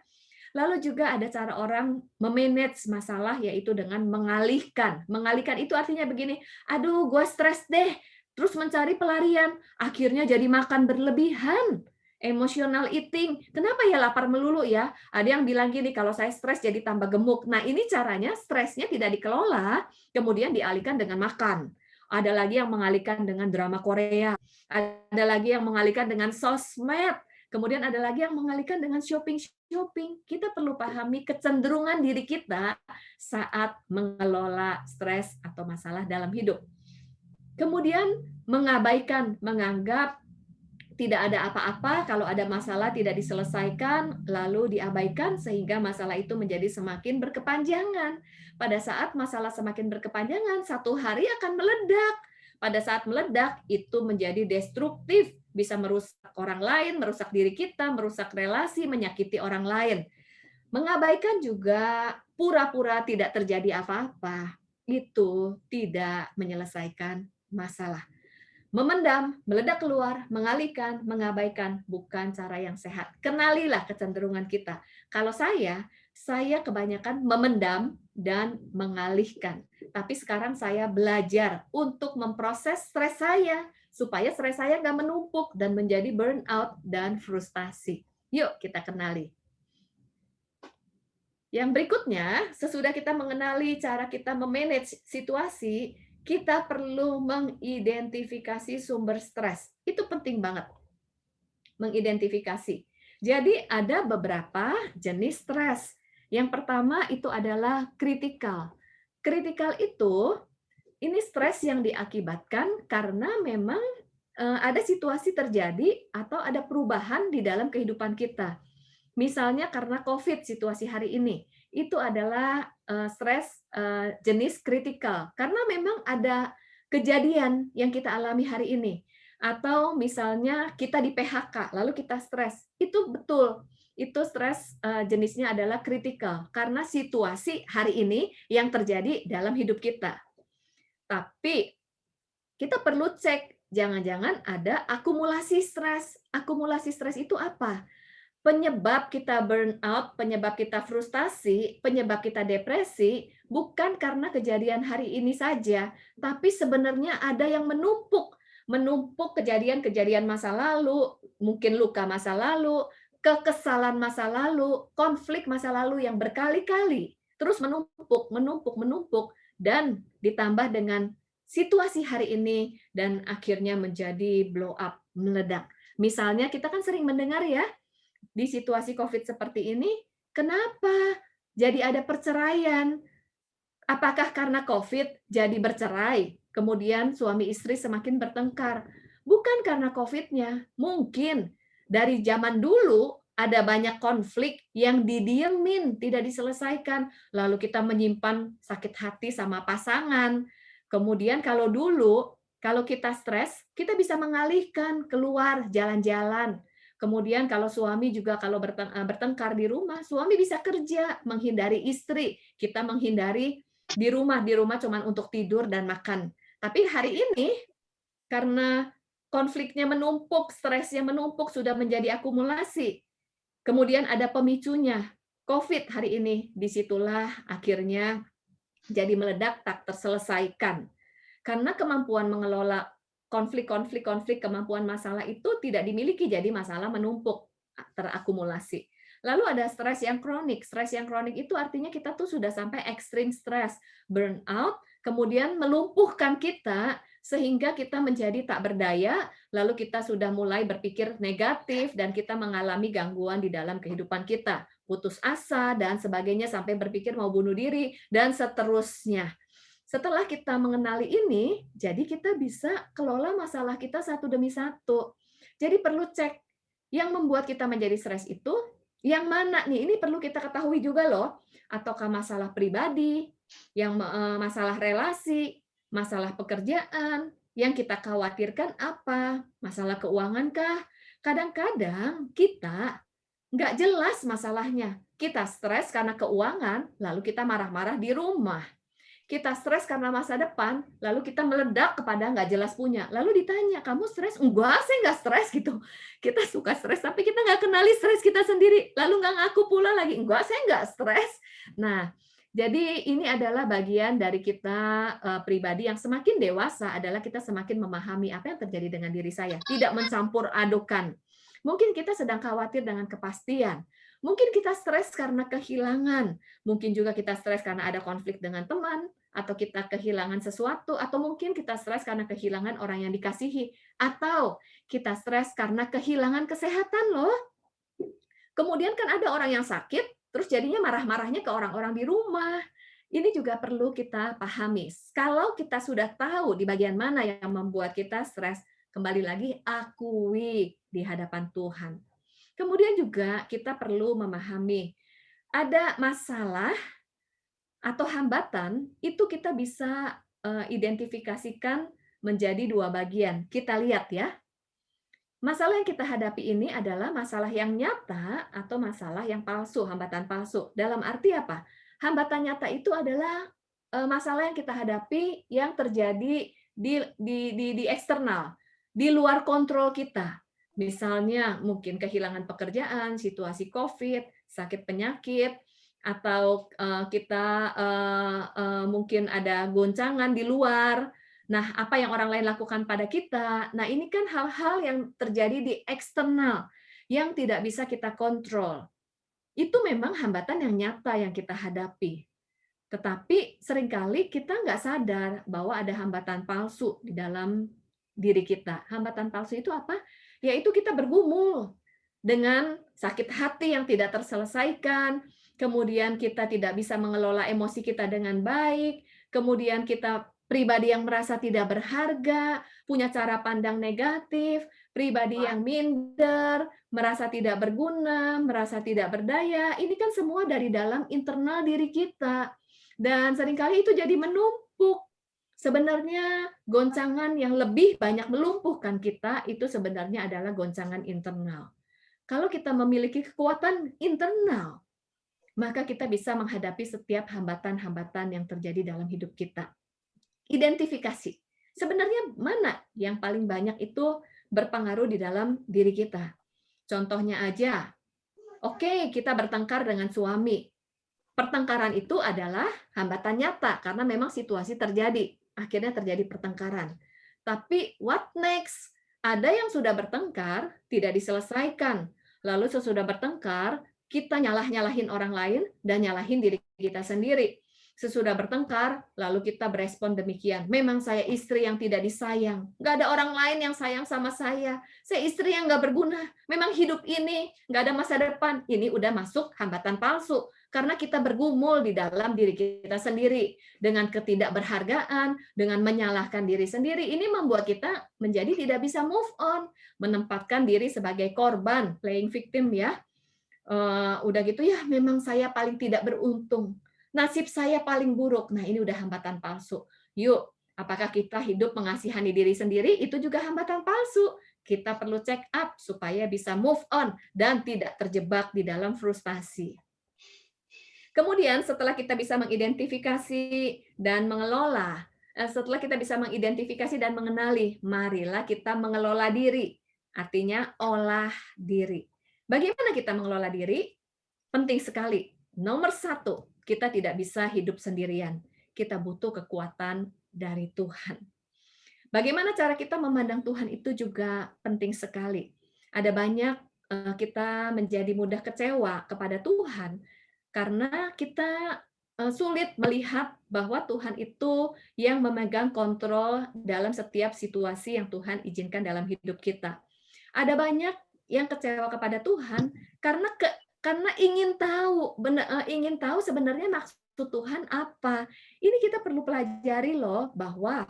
Lalu juga ada cara orang memanage masalah, yaitu dengan mengalihkan. Mengalihkan itu artinya begini, aduh gue stres deh, terus mencari pelarian, akhirnya jadi makan berlebihan. Emotional eating, kenapa ya lapar melulu ya? Ada yang bilang gini, kalau saya stres jadi tambah gemuk. Nah ini caranya stresnya tidak dikelola, kemudian dialihkan dengan makan. Ada lagi yang mengalihkan dengan drama Korea, ada lagi yang mengalihkan dengan sosmed, kemudian ada lagi yang mengalihkan dengan shopping. Kita perlu pahami kecenderungan diri kita saat mengelola stres atau masalah dalam hidup. Kemudian mengabaikan, menganggap tidak ada apa-apa, kalau ada masalah tidak diselesaikan, lalu diabaikan sehingga masalah itu menjadi semakin berkepanjangan. Pada saat masalah semakin berkepanjangan, satu hari akan meledak. Pada saat meledak, itu menjadi destruktif, bisa merusak orang lain, merusak diri kita, merusak relasi, menyakiti orang lain. Mengabaikan juga pura-pura tidak terjadi apa-apa, itu tidak menyelesaikan masalah. Memendam, meledak keluar, mengalihkan, mengabaikan, bukan cara yang sehat. Kenalilah kecenderungan kita. Kalau saya kebanyakan memendam dan mengalihkan. Tapi sekarang saya belajar untuk memproses stres saya, supaya stres saya nggak menumpuk dan menjadi burnout dan frustasi. Yuk kita kenali. Yang berikutnya, sesudah kita mengenali cara kita memanage situasi, kita perlu mengidentifikasi sumber stres. Itu penting banget. Mengidentifikasi. Jadi ada beberapa jenis stres. Yang pertama itu adalah kritikal. Kritikal itu ini stres yang diakibatkan karena memang ada situasi terjadi atau ada perubahan di dalam kehidupan kita. Misalnya karena COVID situasi hari ini, itu adalah stres jenis kritikal. Karena memang ada kejadian yang kita alami hari ini. Atau misalnya kita di PHK, lalu kita stres. Itu betul. Itu stres jenisnya adalah kritikal. Karena situasi hari ini yang terjadi dalam hidup kita. Tapi kita perlu cek, jangan-jangan ada akumulasi stres. Akumulasi stres itu apa? Penyebab kita burnout, penyebab kita frustasi, penyebab kita depresi, bukan karena kejadian hari ini saja, tapi sebenarnya ada yang menumpuk kejadian-kejadian masa lalu, mungkin luka masa lalu, kekesalan masa lalu, konflik masa lalu yang berkali-kali, terus menumpuk, dan ditambah dengan situasi hari ini, dan akhirnya menjadi blow up, meledak. Misalnya kita kan sering mendengar ya, di situasi COVID seperti ini, kenapa jadi ada perceraian? Apakah karena COVID jadi bercerai? Kemudian suami istri semakin bertengkar. Bukan karena COVID-nya. Mungkin dari zaman dulu ada banyak konflik yang didiemin, tidak diselesaikan. Lalu kita menyimpan sakit hati sama pasangan. Kemudian kalau kita stres, kita bisa mengalihkan keluar jalan-jalan. Kemudian kalau suami juga kalau bertengkar di rumah, suami bisa kerja, menghindari istri. Kita menghindari di rumah cuma untuk tidur dan makan. Tapi hari ini, karena konfliknya menumpuk, stresnya menumpuk, sudah menjadi akumulasi. Kemudian ada pemicunya, COVID hari ini. Disitulah akhirnya jadi meledak, tak terselesaikan. Karena kemampuan mengelola konflik, kemampuan masalah itu tidak dimiliki, jadi masalah menumpuk, terakumulasi. Lalu ada stres yang kronik. Stres yang kronik itu artinya kita tuh sudah sampai ekstrim stres, burnout, kemudian melumpuhkan kita sehingga kita menjadi tak berdaya, lalu kita sudah mulai berpikir negatif dan kita mengalami gangguan di dalam kehidupan kita, putus asa dan sebagainya sampai berpikir mau bunuh diri dan seterusnya. Setelah kita mengenali ini, jadi kita bisa kelola masalah kita satu demi satu. Jadi perlu cek, yang membuat kita menjadi stres itu, yang mana nih? Ini perlu kita ketahui juga loh. Ataukah masalah pribadi, yang masalah relasi, masalah pekerjaan, yang kita khawatirkan apa? Masalah keuangan kah? Kadang-kadang kita nggak jelas masalahnya. Kita stres karena keuangan, lalu kita marah-marah di rumah. Kita stres karena masa depan, lalu kita meledak kepada nggak jelas punya. Lalu ditanya, kamu stres? Enggak, saya nggak stres gitu. Kita suka stres, tapi kita nggak kenali stres kita sendiri. Lalu nggak ngaku pula lagi, enggak, saya nggak stres. Nah, jadi ini adalah bagian dari kita pribadi yang semakin dewasa adalah kita semakin memahami apa yang terjadi dengan diri saya. Tidak mencampur adukan. Mungkin kita sedang khawatir dengan kepastian. Mungkin kita stres karena kehilangan. Mungkin juga kita stres karena ada konflik dengan teman, atau kita kehilangan sesuatu, atau mungkin kita stres karena kehilangan orang yang dikasihi, atau kita stres karena kehilangan kesehatan loh. Kemudian kan ada orang yang sakit, terus jadinya marah-marahnya ke orang-orang di rumah. Ini juga perlu kita pahami. Kalau kita sudah tahu di bagian mana yang membuat kita stres, kembali lagi akui di hadapan Tuhan. Kemudian juga kita perlu memahami ada masalah atau hambatan itu kita bisa identifikasikan menjadi dua bagian. Kita lihat ya. Masalah yang kita hadapi ini adalah masalah yang nyata atau masalah yang palsu, hambatan palsu. Dalam arti apa? Hambatan nyata itu adalah masalah yang kita hadapi yang terjadi di eksternal, di luar kontrol kita. Misalnya mungkin kehilangan pekerjaan, situasi COVID, sakit penyakit, atau kita mungkin ada goncangan di luar. Nah, apa yang orang lain lakukan pada kita? Nah, ini kan hal-hal yang terjadi di eksternal yang tidak bisa kita kontrol. Itu memang hambatan yang nyata yang kita hadapi. Tetapi seringkali kita nggak sadar bahwa ada hambatan palsu di dalam diri kita. Hambatan palsu itu apa? Yaitu kita bergumul dengan sakit hati yang tidak terselesaikan, kemudian kita tidak bisa mengelola emosi kita dengan baik, kemudian kita pribadi yang merasa tidak berharga, punya cara pandang negatif, pribadi yang minder, merasa tidak berguna, merasa tidak berdaya. Ini kan semua dari dalam internal diri kita. Dan seringkali itu jadi menumpuk. Sebenarnya goncangan yang lebih banyak melumpuhkan kita itu sebenarnya adalah goncangan internal. Kalau kita memiliki kekuatan internal, maka kita bisa menghadapi setiap hambatan-hambatan yang terjadi dalam hidup kita. Identifikasi. Sebenarnya mana yang paling banyak itu berpengaruh di dalam diri kita. Contohnya aja, oke, kita bertengkar dengan suami. Pertengkaran itu adalah hambatan nyata karena memang situasi terjadi. Akhirnya terjadi pertengkaran. Tapi what next? Ada yang sudah bertengkar, tidak diselesaikan. Lalu sesudah bertengkar, kita nyalah-nyalahin orang lain dan nyalahin diri kita sendiri. Sesudah bertengkar, lalu kita berespon demikian. Memang saya istri yang tidak disayang. Nggak ada orang lain yang sayang sama saya. Saya istri yang nggak berguna. Memang hidup ini nggak ada masa depan. Ini udah masuk hambatan palsu. Karena kita bergumul di dalam diri kita sendiri. Dengan ketidakberhargaan, dengan menyalahkan diri sendiri. Ini membuat kita menjadi tidak bisa move on. Menempatkan diri sebagai korban, playing victim ya. Udah gitu ya, memang saya paling tidak beruntung. Nasib saya paling buruk. Nah, ini udah hambatan palsu. Yuk, apakah kita hidup mengasihani diri sendiri? Itu juga hambatan palsu. Kita perlu check up supaya bisa move on dan tidak terjebak di dalam frustasi. Kemudian setelah kita bisa mengidentifikasi dan mengelola, setelah kita bisa mengidentifikasi dan mengenali, marilah kita mengelola diri. Artinya olah diri. Bagaimana kita mengelola diri? Penting sekali. Nomor satu, kita tidak bisa hidup sendirian. Kita butuh kekuatan dari Tuhan. Bagaimana cara kita memandang Tuhan itu juga penting sekali. Ada banyak kita menjadi mudah kecewa kepada Tuhan karena kita sulit melihat bahwa Tuhan itu yang memegang kontrol dalam setiap situasi yang Tuhan izinkan dalam hidup kita. Ada banyak yang kecewa kepada Tuhan karena ingin tahu sebenarnya maksud Tuhan apa. Ini kita perlu pelajari loh bahwa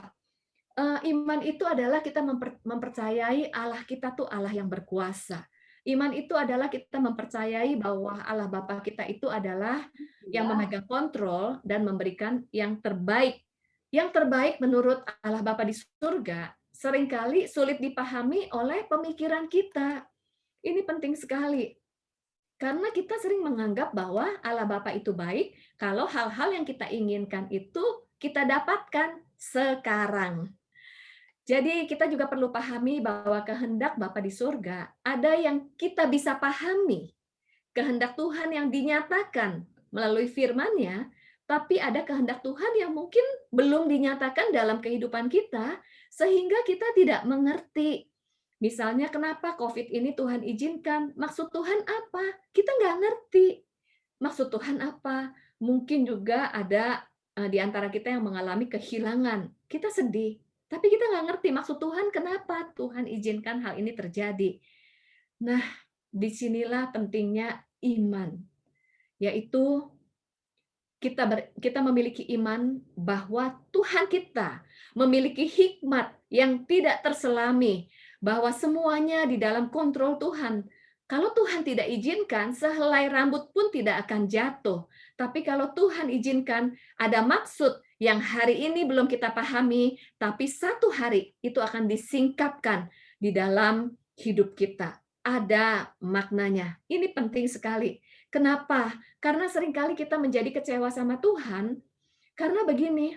iman itu adalah kita mempercayai Allah kita tuh Allah yang berkuasa. Iman itu adalah kita mempercayai bahwa Allah Bapa kita itu adalah yang memegang kontrol dan memberikan yang terbaik. Yang terbaik menurut Allah Bapa di surga seringkali sulit dipahami oleh pemikiran kita. Ini penting sekali. Karena kita sering menganggap bahwa Allah Bapa itu baik kalau hal-hal yang kita inginkan itu kita dapatkan sekarang. Jadi kita juga perlu pahami bahwa kehendak Bapa di surga ada yang kita bisa pahami. Kehendak Tuhan yang dinyatakan melalui firman-Nya, tapi ada kehendak Tuhan yang mungkin belum dinyatakan dalam kehidupan kita, sehingga kita tidak mengerti. Misalnya kenapa COVID ini Tuhan izinkan, maksud Tuhan apa? Kita nggak ngerti. Maksud Tuhan apa? Mungkin juga ada di antara kita yang mengalami kehilangan. Kita sedih, tapi kita nggak ngerti maksud Tuhan kenapa Tuhan izinkan hal ini terjadi. Nah, disinilah pentingnya iman, yaitu kita memiliki iman bahwa Tuhan kita memiliki hikmat yang tidak terselami, bahwa semuanya di dalam kontrol Tuhan. Kalau Tuhan tidak izinkan, sehelai rambut pun tidak akan jatuh. Tapi kalau Tuhan izinkan, ada maksud yang hari ini belum kita pahami, tapi satu hari itu akan disingkapkan di dalam hidup kita. Ada maknanya. Ini penting sekali. Kenapa? Karena seringkali kita menjadi kecewa sama Tuhan, karena begini,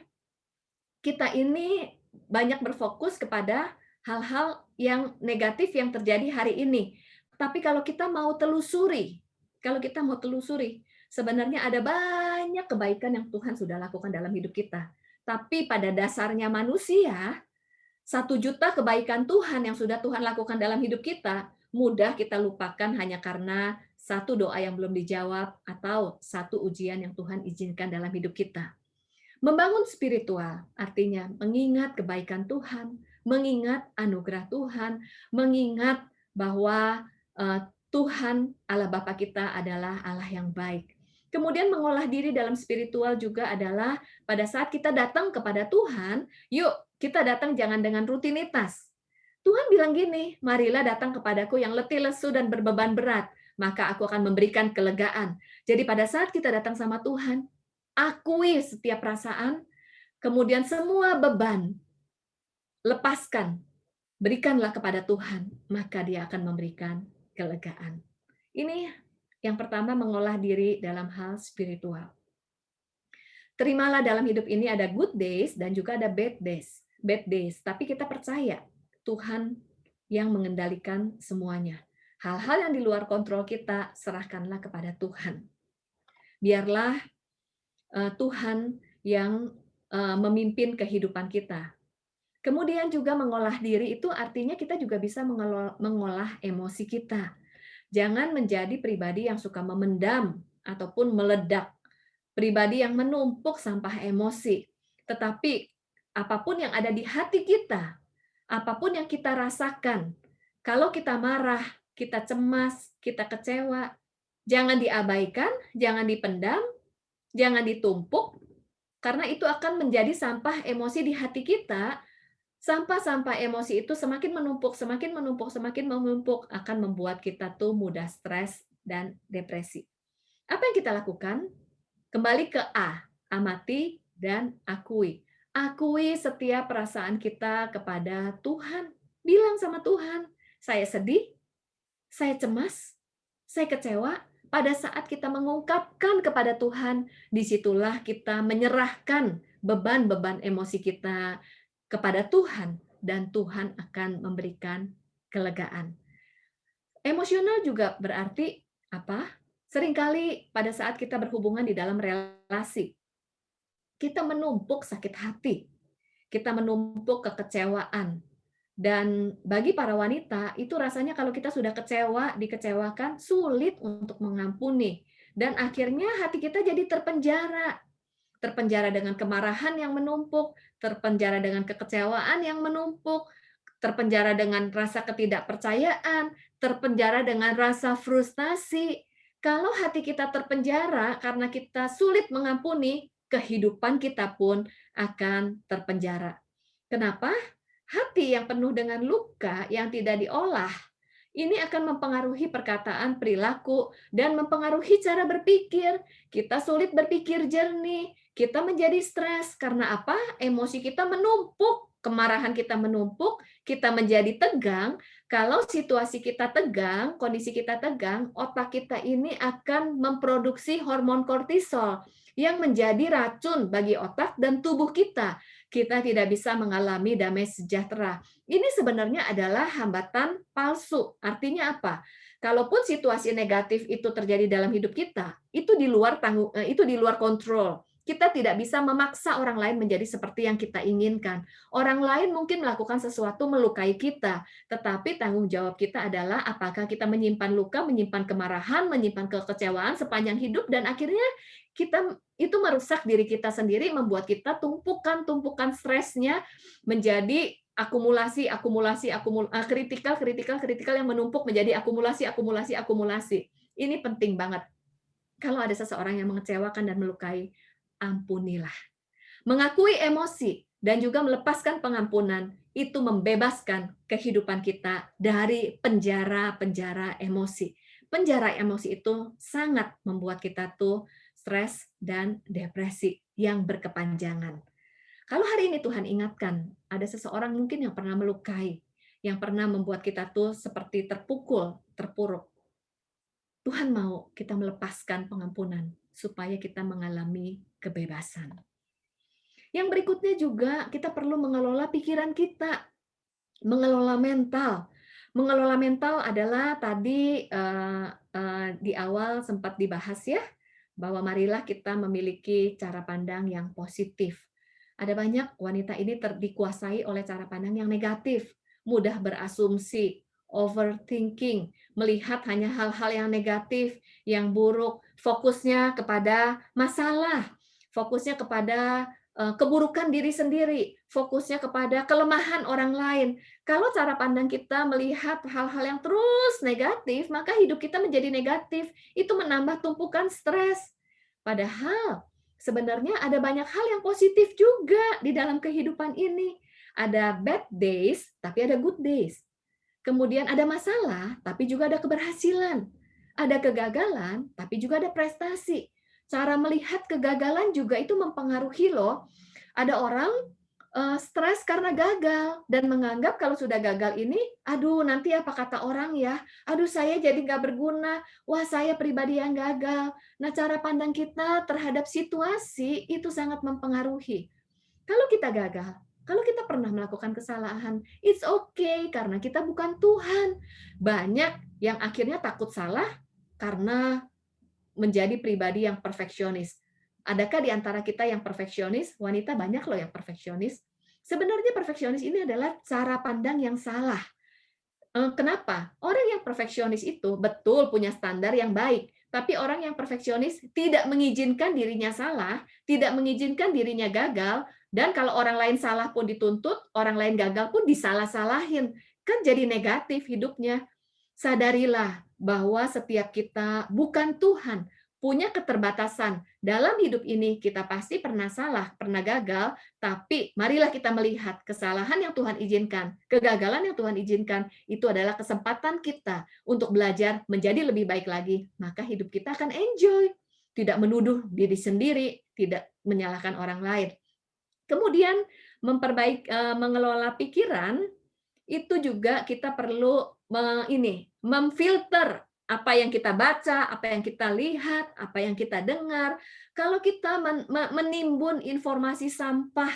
kita ini banyak berfokus kepada hal-hal yang negatif yang terjadi hari ini. Tapi kalau kita mau telusuri, sebenarnya ada banyak kebaikan yang Tuhan sudah lakukan dalam hidup kita. Tapi pada dasarnya manusia, 1 juta kebaikan Tuhan yang sudah Tuhan lakukan dalam hidup kita, mudah kita lupakan hanya karena satu doa yang belum dijawab atau satu ujian yang Tuhan izinkan dalam hidup kita. Membangun spiritual artinya mengingat kebaikan Tuhan, mengingat anugerah Tuhan, mengingat bahwa Tuhan Allah Bapa kita adalah Allah yang baik. Kemudian mengolah diri dalam spiritual juga adalah pada saat kita datang kepada Tuhan, yuk kita datang jangan dengan rutinitas. Tuhan bilang gini, marilah datang kepadaku yang letih lesu dan berbeban berat, maka aku akan memberikan kelegaan. Jadi pada saat kita datang sama Tuhan, akui setiap perasaan, kemudian semua beban, lepaskan, berikanlah kepada Tuhan, maka Dia akan memberikan kelegaan. Ini yang pertama, mengolah diri dalam hal spiritual. Terimalah dalam hidup ini ada good days dan juga ada bad days. Tapi kita percaya Tuhan yang mengendalikan semuanya. Hal-hal yang di luar kontrol kita, serahkanlah kepada Tuhan. Biarlah Tuhan yang memimpin kehidupan kita. Kemudian juga mengolah diri itu artinya kita juga bisa mengolah emosi kita. Jangan menjadi pribadi yang suka memendam ataupun meledak. Pribadi yang menumpuk sampah emosi. Tetapi apapun yang ada di hati kita, apapun yang kita rasakan, kalau kita marah, kita cemas, kita kecewa, jangan diabaikan, jangan dipendam, jangan ditumpuk, karena itu akan menjadi sampah emosi di hati kita. Sampah-sampah emosi itu semakin menumpuk, akan membuat kita tuh mudah stres dan depresi. Apa yang kita lakukan? Kembali ke A, amati dan akui. Akui setiap perasaan kita kepada Tuhan. Bilang sama Tuhan, saya sedih, saya cemas, saya kecewa. Pada saat kita mengungkapkan kepada Tuhan, disitulah kita menyerahkan beban-beban emosi kita kepada Tuhan, dan Tuhan akan memberikan kelegaan. Emosional juga berarti apa? Seringkali pada saat kita berhubungan di dalam relasi, kita menumpuk sakit hati, kita menumpuk kekecewaan. Dan bagi para wanita, itu rasanya kalau kita sudah kecewa, dikecewakan, sulit untuk mengampuni. Dan akhirnya hati kita jadi terpenjara. Terpenjara dengan kemarahan yang menumpuk, terpenjara dengan kekecewaan yang menumpuk, terpenjara dengan rasa ketidakpercayaan, terpenjara dengan rasa frustasi. Kalau hati kita terpenjara karena kita sulit mengampuni, kehidupan kita pun akan terpenjara. Kenapa? Hati yang penuh dengan luka yang tidak diolah, ini akan mempengaruhi perkataan, perilaku, dan mempengaruhi cara berpikir. Kita sulit berpikir jernih, kita menjadi stres. Karena apa? Emosi kita menumpuk, kemarahan kita menumpuk, kita menjadi tegang. Kalau situasi kita tegang, kondisi kita tegang, otak kita ini akan memproduksi hormon kortisol. yang menjadi racun bagi otak dan tubuh kita. Kita tidak bisa mengalami damai sejahtera. Ini sebenarnya adalah hambatan palsu. Artinya apa? Kalaupun situasi negatif itu terjadi dalam hidup kita, itu itu di luar kontrol. Kita tidak bisa memaksa orang lain menjadi seperti yang kita inginkan. Orang lain mungkin melakukan sesuatu melukai kita, tetapi tanggung jawab kita adalah apakah kita menyimpan luka, menyimpan kemarahan, menyimpan kekecewaan sepanjang hidup, dan akhirnya kita itu merusak diri kita sendiri, membuat kita tumpukan stresnya menjadi kritikal yang menumpuk menjadi akumulasi. Ini penting banget. Kalau ada seseorang yang mengecewakan dan melukai, ampunilah. Mengakui emosi dan juga melepaskan pengampunan itu membebaskan kehidupan kita dari penjara-penjara emosi. Penjara emosi itu sangat membuat kita tuh stres dan depresi yang berkepanjangan. Kalau hari ini Tuhan ingatkan, ada seseorang mungkin yang pernah melukai, yang pernah membuat kita tuh seperti terpukul, terpuruk. Tuhan mau kita melepaskan pengampunan supaya kita mengalami kebebasan. Yang berikutnya juga kita perlu mengelola pikiran kita, mengelola mental. Mengelola mental adalah tadi di awal sempat dibahas ya, bahwa marilah kita memiliki cara pandang yang positif. Ada banyak wanita ini dikuasai oleh cara pandang yang negatif, mudah berasumsi, overthinking, melihat hanya hal-hal yang negatif, yang buruk, fokusnya kepada masalah, fokusnya kepada keburukan diri sendiri, fokusnya kepada kelemahan orang lain. Kalau cara pandang kita melihat hal-hal yang terus negatif, maka hidup kita menjadi negatif. Itu menambah tumpukan stres. Padahal sebenarnya ada banyak hal yang positif juga di dalam kehidupan ini. Ada bad days, tapi ada good days. Kemudian ada masalah, tapi juga ada keberhasilan. Ada kegagalan, tapi juga ada prestasi. Cara melihat kegagalan juga itu mempengaruhi loh. Ada orang stres karena gagal dan menganggap kalau sudah gagal ini, aduh nanti apa kata orang ya, aduh saya jadi nggak berguna, wah saya pribadi yang gagal. Nah cara pandang kita terhadap situasi itu sangat mempengaruhi. Kalau kita gagal, kalau kita pernah melakukan kesalahan, it's okay karena kita bukan Tuhan. Banyak yang akhirnya takut salah karena menjadi pribadi yang perfeksionis. Adakah di antara kita yang perfeksionis? Wanita banyak loh yang perfeksionis. Sebenarnya perfeksionis ini adalah cara pandang yang salah. Kenapa? Orang yang perfeksionis itu betul punya standar yang baik, tapi orang yang perfeksionis tidak mengizinkan dirinya salah, tidak mengizinkan dirinya gagal, dan kalau orang lain salah pun dituntut, orang lain gagal pun disalah-salahin. Kan jadi negatif hidupnya. Sadarilah bahwa setiap kita bukan Tuhan, punya keterbatasan. Dalam hidup ini kita pasti pernah salah, pernah gagal, tapi marilah kita melihat kesalahan yang Tuhan izinkan, kegagalan yang Tuhan izinkan, itu adalah kesempatan kita untuk belajar menjadi lebih baik lagi. Maka hidup kita akan enjoy, tidak menuduh diri sendiri, tidak menyalahkan orang lain. Kemudian mengelola pikiran, itu juga kita perlu memfilter apa yang kita baca, apa yang kita lihat, apa yang kita dengar. Kalau kita menimbun informasi sampah,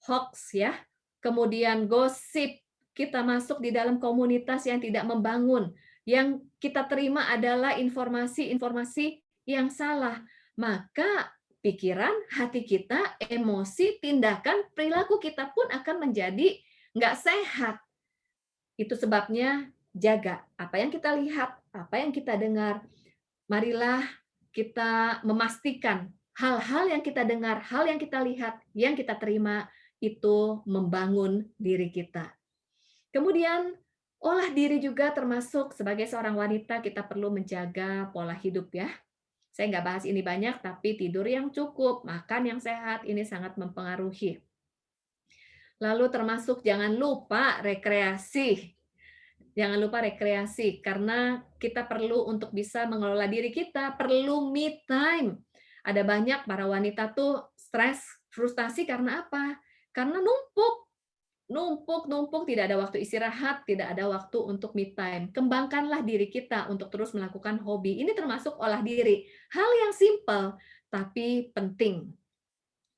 hoax ya, kemudian gosip, kita masuk di dalam komunitas yang tidak membangun, yang kita terima adalah informasi-informasi yang salah, maka pikiran, hati kita, emosi, tindakan, perilaku kita pun akan menjadi nggak sehat. Itu sebabnya jaga apa yang kita lihat, apa yang kita dengar. Marilah kita memastikan hal-hal yang kita dengar, hal yang kita lihat, yang kita terima itu membangun diri kita. Kemudian olah diri juga termasuk sebagai seorang wanita kita perlu menjaga pola hidup ya. Saya nggak bahas ini banyak, tapi tidur yang cukup, makan yang sehat, ini sangat mempengaruhi. Lalu termasuk jangan lupa rekreasi. Jangan lupa rekreasi, karena kita perlu untuk bisa mengelola diri kita, perlu me time. Ada banyak para wanita tuh stres, frustasi karena apa? Karena numpuk, tidak ada waktu istirahat, tidak ada waktu untuk me time. Kembangkanlah diri kita untuk terus melakukan hobi. Ini termasuk olah diri. Hal yang simple, tapi penting.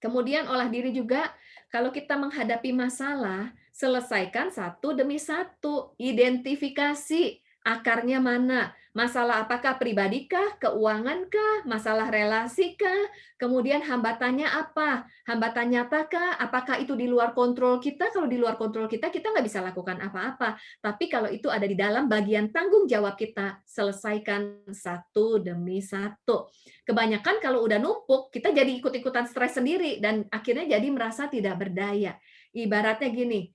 Kemudian olah diri juga, kalau kita menghadapi masalah, selesaikan satu demi satu. Identifikasi akarnya mana. Masalah apakah pribadikah, keuangankah, masalah relasikah, kemudian hambatannya apa? Hambatan nyatakah? Apakah itu di luar kontrol kita? Kalau di luar kontrol kita, kita nggak bisa lakukan apa-apa. Tapi kalau itu ada di dalam bagian tanggung jawab kita, selesaikan satu demi satu. Kebanyakan kalau udah numpuk, kita jadi ikut-ikutan stres sendiri dan akhirnya jadi merasa tidak berdaya. Ibaratnya gini,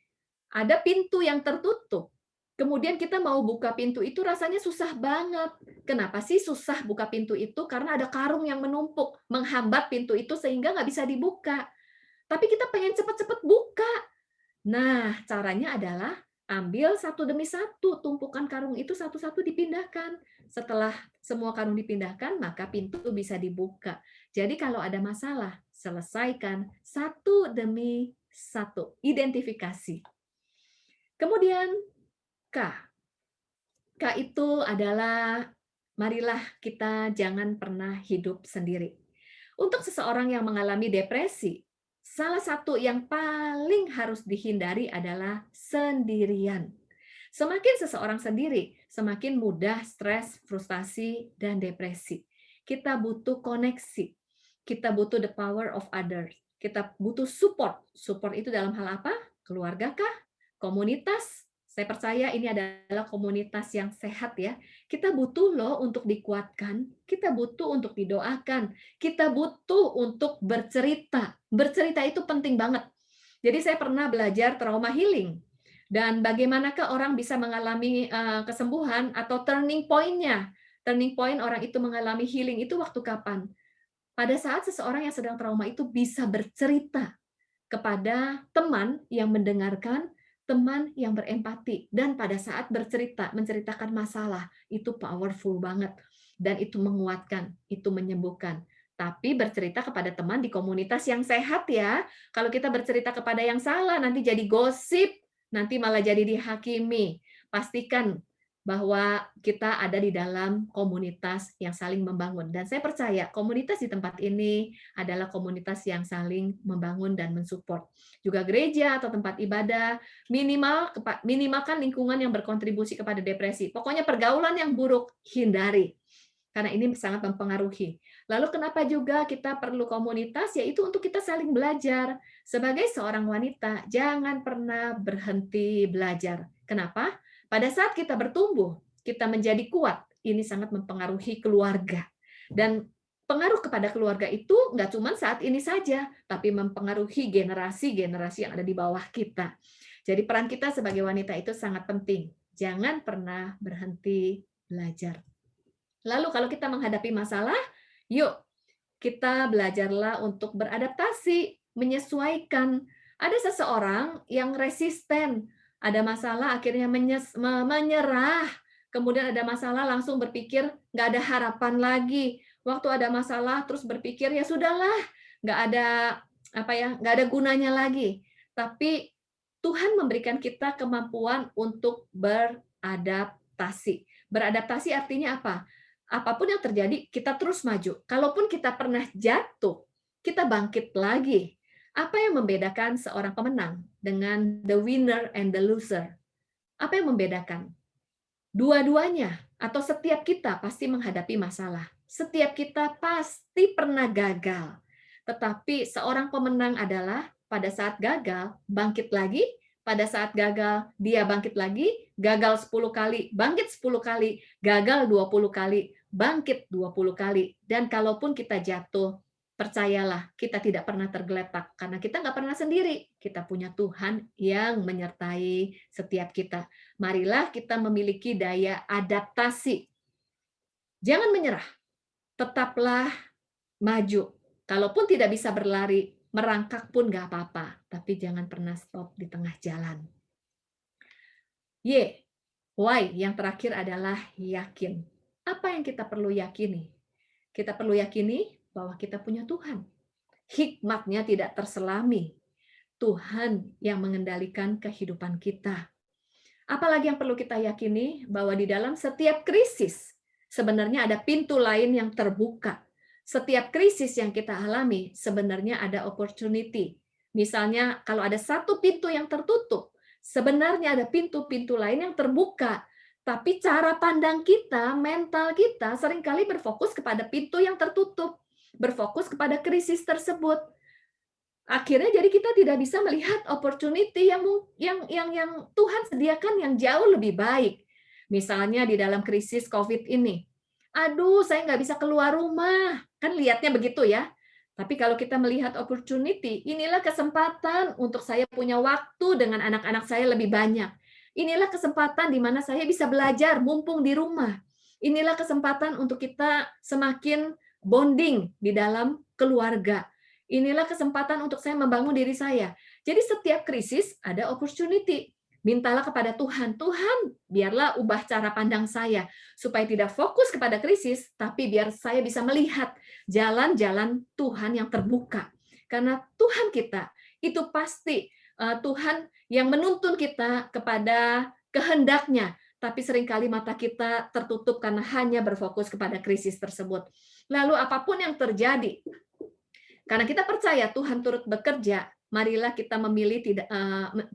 ada pintu yang tertutup. Kemudian kita mau buka pintu itu rasanya susah banget. Kenapa sih susah buka pintu itu? Karena ada karung yang menumpuk, menghambat pintu itu sehingga nggak bisa dibuka. Tapi kita pengen cepat-cepat buka. Nah, caranya adalah ambil satu demi satu, tumpukan karung itu satu-satu dipindahkan. Setelah semua karung dipindahkan, maka pintu bisa dibuka. Jadi kalau ada masalah, selesaikan satu demi satu. Identifikasi. Kemudian K. K itu adalah marilah kita jangan pernah hidup sendiri. Untuk seseorang yang mengalami depresi, salah satu yang paling harus dihindari adalah sendirian. Semakin seseorang sendiri, semakin mudah stres, frustasi, dan depresi. Kita butuh koneksi. Kita butuh the power of others. Kita butuh support. Support itu dalam hal apa? Keluarga kah? Komunitas? Saya percaya ini adalah komunitas yang sehat ya. Kita butuh loh untuk dikuatkan, kita butuh untuk didoakan, kita butuh untuk bercerita. Bercerita itu penting banget. Jadi saya pernah belajar trauma healing. Dan bagaimanakah orang bisa mengalami kesembuhan atau turning point-nya. Turning point orang itu mengalami healing itu waktu kapan? Pada saat seseorang yang sedang trauma itu bisa bercerita kepada teman yang mendengarkan, teman yang berempati, dan pada saat bercerita, menceritakan masalah, itu powerful banget. Dan itu menguatkan, itu menyembuhkan. Tapi bercerita kepada teman di komunitas yang sehat ya. Kalau kita bercerita kepada yang salah, nanti jadi gosip, nanti malah jadi dihakimi. Pastikan bahwa kita ada di dalam komunitas yang saling membangun. Dan saya percaya komunitas di tempat ini adalah komunitas yang saling membangun dan mensupport. Juga gereja atau tempat ibadah, minimalkan lingkungan yang berkontribusi kepada depresi. Pokoknya pergaulan yang buruk, hindari. Karena ini sangat mempengaruhi. Lalu kenapa juga kita perlu komunitas? Yaitu untuk kita saling belajar. Sebagai seorang wanita, jangan pernah berhenti belajar. Kenapa? Pada saat kita bertumbuh, kita menjadi kuat, ini sangat mempengaruhi keluarga. Dan pengaruh kepada keluarga itu nggak cuma saat ini saja, tapi mempengaruhi generasi-generasi yang ada di bawah kita. Jadi peran kita sebagai wanita itu sangat penting. Jangan pernah berhenti belajar. Lalu kalau kita menghadapi masalah, yuk kita belajarlah untuk beradaptasi, menyesuaikan. Ada seseorang yang resisten, ada masalah akhirnya menyerah, kemudian ada masalah langsung berpikir nggak ada harapan lagi. Waktu ada masalah terus berpikir ya sudahlah, nggak ada gunanya lagi. Tapi Tuhan memberikan kita kemampuan untuk beradaptasi. Beradaptasi artinya apa? Apapun yang terjadi, kita terus maju. Kalaupun kita pernah jatuh, kita bangkit lagi. Apa yang membedakan seorang pemenang dengan the winner and the loser? Apa yang membedakan? Dua-duanya atau setiap kita pasti menghadapi masalah. Setiap kita pasti pernah gagal. Tetapi seorang pemenang adalah pada saat gagal, bangkit lagi. Pada saat gagal, dia bangkit lagi. Gagal 10 kali, bangkit 10 kali. Gagal 20 kali, bangkit 20 kali. Dan kalaupun kita jatuh, percayalah, kita tidak pernah tergeletak. Karena kita nggak pernah sendiri. Kita punya Tuhan yang menyertai setiap kita. Marilah kita memiliki daya adaptasi. Jangan menyerah. Tetaplah maju. Kalaupun tidak bisa berlari, merangkak pun nggak apa-apa. Tapi jangan pernah stop di tengah jalan. Y. Why yang terakhir adalah yakin. Apa yang kita perlu yakini? Kita perlu yakini bahwa kita punya Tuhan. Hikmatnya tidak terselami. Tuhan yang mengendalikan kehidupan kita. Apalagi yang perlu kita yakini bahwa di dalam setiap krisis sebenarnya ada pintu lain yang terbuka. setiap krisis yang kita alami sebenarnya ada opportunity. Misalnya kalau ada satu pintu yang tertutup, sebenarnya ada pintu-pintu lain yang terbuka. Tapi cara pandang kita, mental kita seringkali berfokus kepada pintu yang tertutup, berfokus kepada krisis tersebut. Akhirnya jadi kita tidak bisa melihat opportunity yang Tuhan sediakan yang jauh lebih baik. Misalnya di dalam krisis COVID ini. Aduh, saya nggak bisa keluar rumah. Kan lihatnya begitu ya. Tapi kalau kita melihat opportunity, inilah kesempatan untuk saya punya waktu dengan anak-anak saya lebih banyak. Inilah kesempatan di mana saya bisa belajar mumpung di rumah. Inilah kesempatan untuk kita semakin bonding di dalam keluarga. Inilah kesempatan untuk saya membangun diri saya. Jadi setiap krisis ada opportunity. Mintalah kepada Tuhan, Tuhan, biarlah ubah cara pandang saya supaya tidak fokus kepada krisis, tapi biar saya bisa melihat jalan-jalan Tuhan yang terbuka. Karena Tuhan kita itu pasti Tuhan yang menuntun kita kepada kehendaknya, tapi seringkali mata kita tertutup karena hanya berfokus kepada krisis tersebut. Lalu apapun yang terjadi, karena kita percaya Tuhan turut bekerja, marilah kita memilih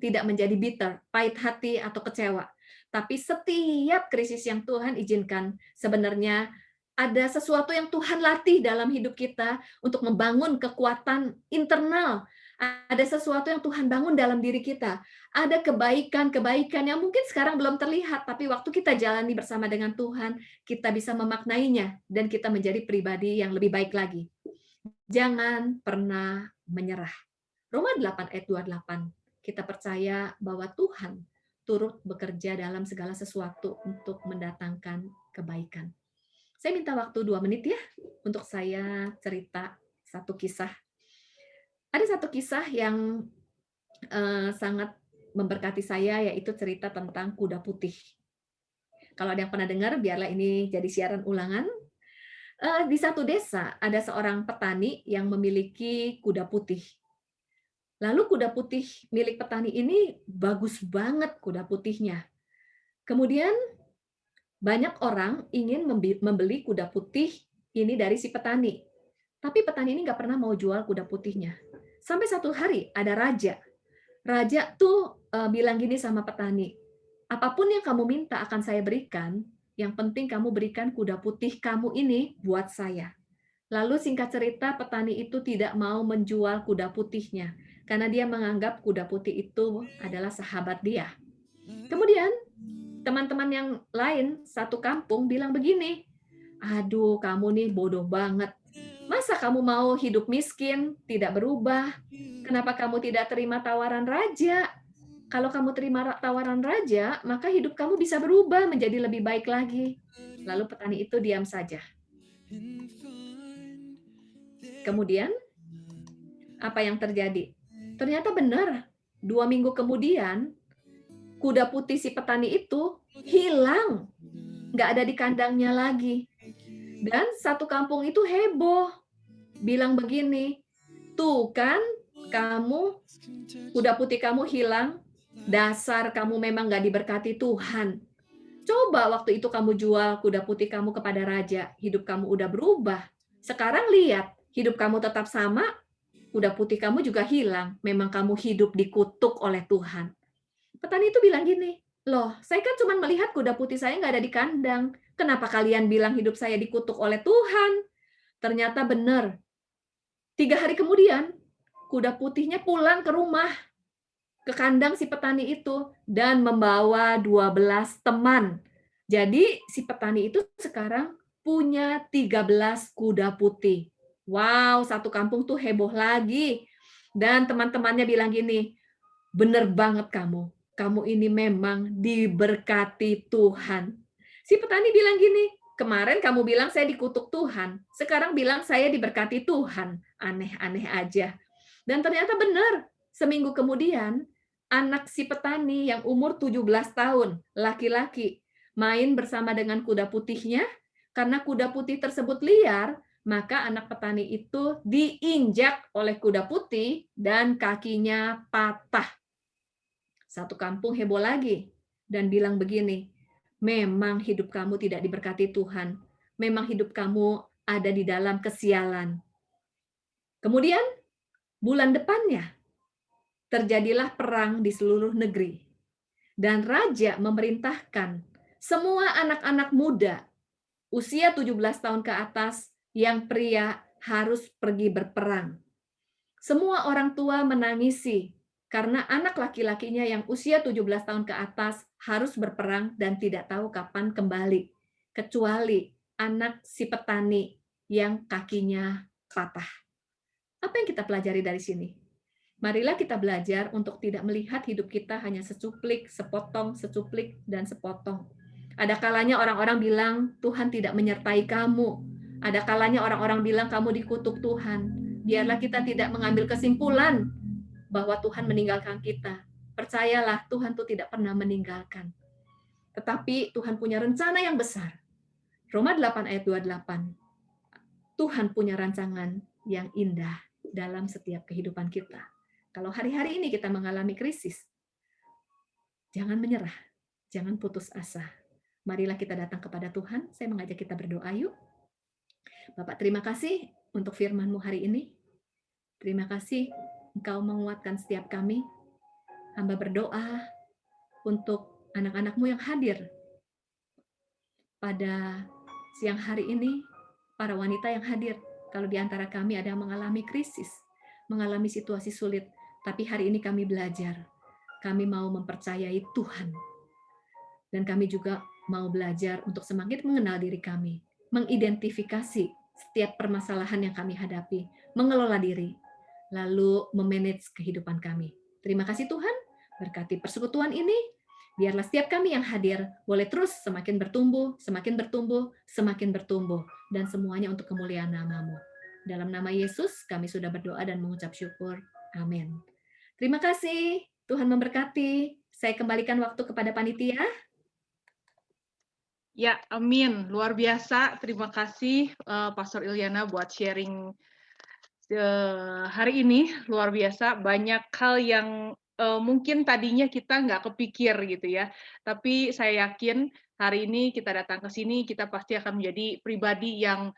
tidak menjadi bitter, pahit hati atau kecewa. Tapi setiap krisis yang Tuhan izinkan, sebenarnya ada sesuatu yang Tuhan latih dalam hidup kita untuk membangun kekuatan internal. Ada sesuatu yang Tuhan bangun dalam diri kita. Ada kebaikan-kebaikan yang mungkin sekarang belum terlihat, tapi waktu kita jalani bersama dengan Tuhan, kita bisa memaknainya dan kita menjadi pribadi yang lebih baik lagi. Jangan pernah menyerah. Roma 8 ayat 28. Kita percaya bahwa Tuhan turut bekerja dalam segala sesuatu untuk mendatangkan kebaikan. Saya minta waktu 2 menit ya untuk saya cerita satu kisah. Ada satu kisah yang sangat memberkati saya, yaitu cerita tentang kuda putih. Kalau ada yang pernah dengar, biarlah ini jadi siaran ulangan. Di satu desa ada seorang petani yang memiliki kuda putih. Lalu kuda putih milik petani ini bagus banget kuda putihnya. Kemudian banyak orang ingin membeli kuda putih ini dari si petani. Tapi petani ini nggak pernah mau jual kuda putihnya. Sampai satu hari ada raja. Raja tuh bilang gini sama petani, apapun yang kamu minta akan saya berikan, yang penting kamu berikan kuda putih kamu ini buat saya. Lalu singkat cerita, petani itu tidak mau menjual kuda putihnya, karena dia menganggap kuda putih itu adalah sahabat dia. Kemudian, teman-teman yang lain, satu kampung bilang begini, aduh kamu nih bodoh banget. Masa kamu mau hidup miskin, tidak berubah? Kenapa kamu tidak terima tawaran raja? Kalau kamu terima tawaran raja, maka hidup kamu bisa berubah menjadi lebih baik lagi. Lalu petani itu diam saja. Kemudian, apa yang terjadi? Ternyata benar, 2 minggu kemudian, kuda putih si petani itu hilang. Nggak ada di kandangnya lagi. Dan satu kampung itu heboh. Bilang begini, tuh kan kamu, kuda putih kamu hilang, dasar kamu memang nggak diberkati Tuhan. Coba waktu itu kamu jual kuda putih kamu kepada raja, hidup kamu udah berubah. Sekarang lihat, hidup kamu tetap sama, kuda putih kamu juga hilang. Memang kamu hidup dikutuk oleh Tuhan. Petani itu bilang gini, loh, saya kan cuma melihat kuda putih saya nggak ada di kandang. Kenapa kalian bilang hidup saya dikutuk oleh Tuhan? Ternyata benar. 3 hari kemudian, kuda putihnya pulang ke rumah, ke kandang si petani itu, dan membawa 12 teman. Jadi si petani itu sekarang punya 13 kuda putih. Wow, satu kampung tuh heboh lagi. Dan teman-temannya bilang gini, bener banget kamu. Kamu ini memang diberkati Tuhan. Si petani bilang gini, kemarin kamu bilang saya dikutuk Tuhan. Sekarang bilang saya diberkati Tuhan. Aneh-aneh aja. Dan ternyata benar. Seminggu kemudian, anak si petani yang umur 17 tahun, laki-laki, main bersama dengan kuda putihnya. Karena kuda putih tersebut liar, maka anak petani itu diinjak oleh kuda putih dan kakinya patah. Satu kampung heboh lagi dan bilang begini, memang hidup kamu tidak diberkati Tuhan. Memang hidup kamu ada di dalam kesialan. Kemudian bulan depannya terjadilah perang di seluruh negeri. Dan raja memerintahkan semua anak-anak muda usia 17 tahun ke atas yang pria harus pergi berperang. Semua orang tua menangisi karena anak laki-lakinya yang usia 17 tahun ke atas harus berperang dan tidak tahu kapan kembali, kecuali anak si petani yang kakinya patah. Apa yang kita pelajari dari sini? Marilah kita belajar untuk tidak melihat hidup kita hanya secuplik, sepotong, secuplik, dan sepotong. Ada kalanya orang-orang bilang, Tuhan tidak menyertai kamu. Ada kalanya orang-orang bilang, kamu dikutuk Tuhan. Biarlah kita tidak mengambil kesimpulan bahwa Tuhan meninggalkan kita. Percayalah, Tuhan itu tidak pernah meninggalkan. Tetapi Tuhan punya rencana yang besar. Roma 8 ayat 28. Tuhan punya rancangan yang indah dalam setiap kehidupan kita. Kalau hari-hari ini kita mengalami krisis, jangan menyerah, jangan putus asa. Marilah kita datang kepada Tuhan. Saya mengajak kita berdoa yuk. Bapak, terima kasih untuk firman-Mu hari ini. Terima kasih Engkau menguatkan setiap kami. Hamba berdoa untuk anak-anak-Mu yang hadir pada siang hari ini, para wanita yang hadir. Kalau di antara kami ada yang mengalami krisis, mengalami situasi sulit, tapi hari ini kami belajar. Kami mau mempercayai Tuhan. Dan kami juga mau belajar untuk semakin mengenal diri kami, mengidentifikasi setiap permasalahan yang kami hadapi, mengelola diri, lalu memanage kehidupan kami. Terima kasih Tuhan, berkati persekutuan ini, biarlah setiap kami yang hadir boleh terus semakin bertumbuh, semakin bertumbuh, semakin bertumbuh, dan semuanya untuk kemuliaan nama-Mu. Dalam nama Yesus, kami sudah berdoa dan mengucap syukur. Amin. Terima kasih, Tuhan memberkati. Saya kembalikan waktu kepada panitia. Ya, amin. Luar biasa. Terima kasih Pastor Ilyana buat sharing hari ini. Luar biasa. Banyak hal yang mungkin tadinya kita nggak kepikir gitu ya. Tapi saya yakin hari ini kita datang ke sini, kita pasti akan menjadi pribadi yang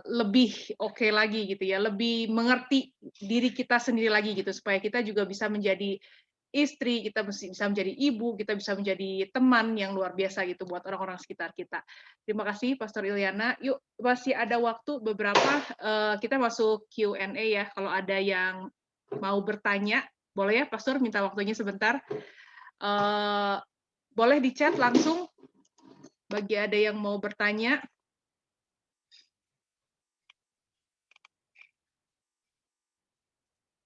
lebih oke lagi gitu ya, lebih mengerti diri kita sendiri lagi gitu, supaya kita juga bisa menjadi istri, kita bisa menjadi ibu, kita bisa menjadi teman yang luar biasa gitu buat orang-orang sekitar kita. Terima kasih Pastor Ilyana. Yuk, masih ada waktu beberapa, kita masuk Q&A ya, kalau ada yang mau bertanya, boleh ya Pastor minta waktunya sebentar. Boleh di chat langsung, bagi ada yang mau bertanya.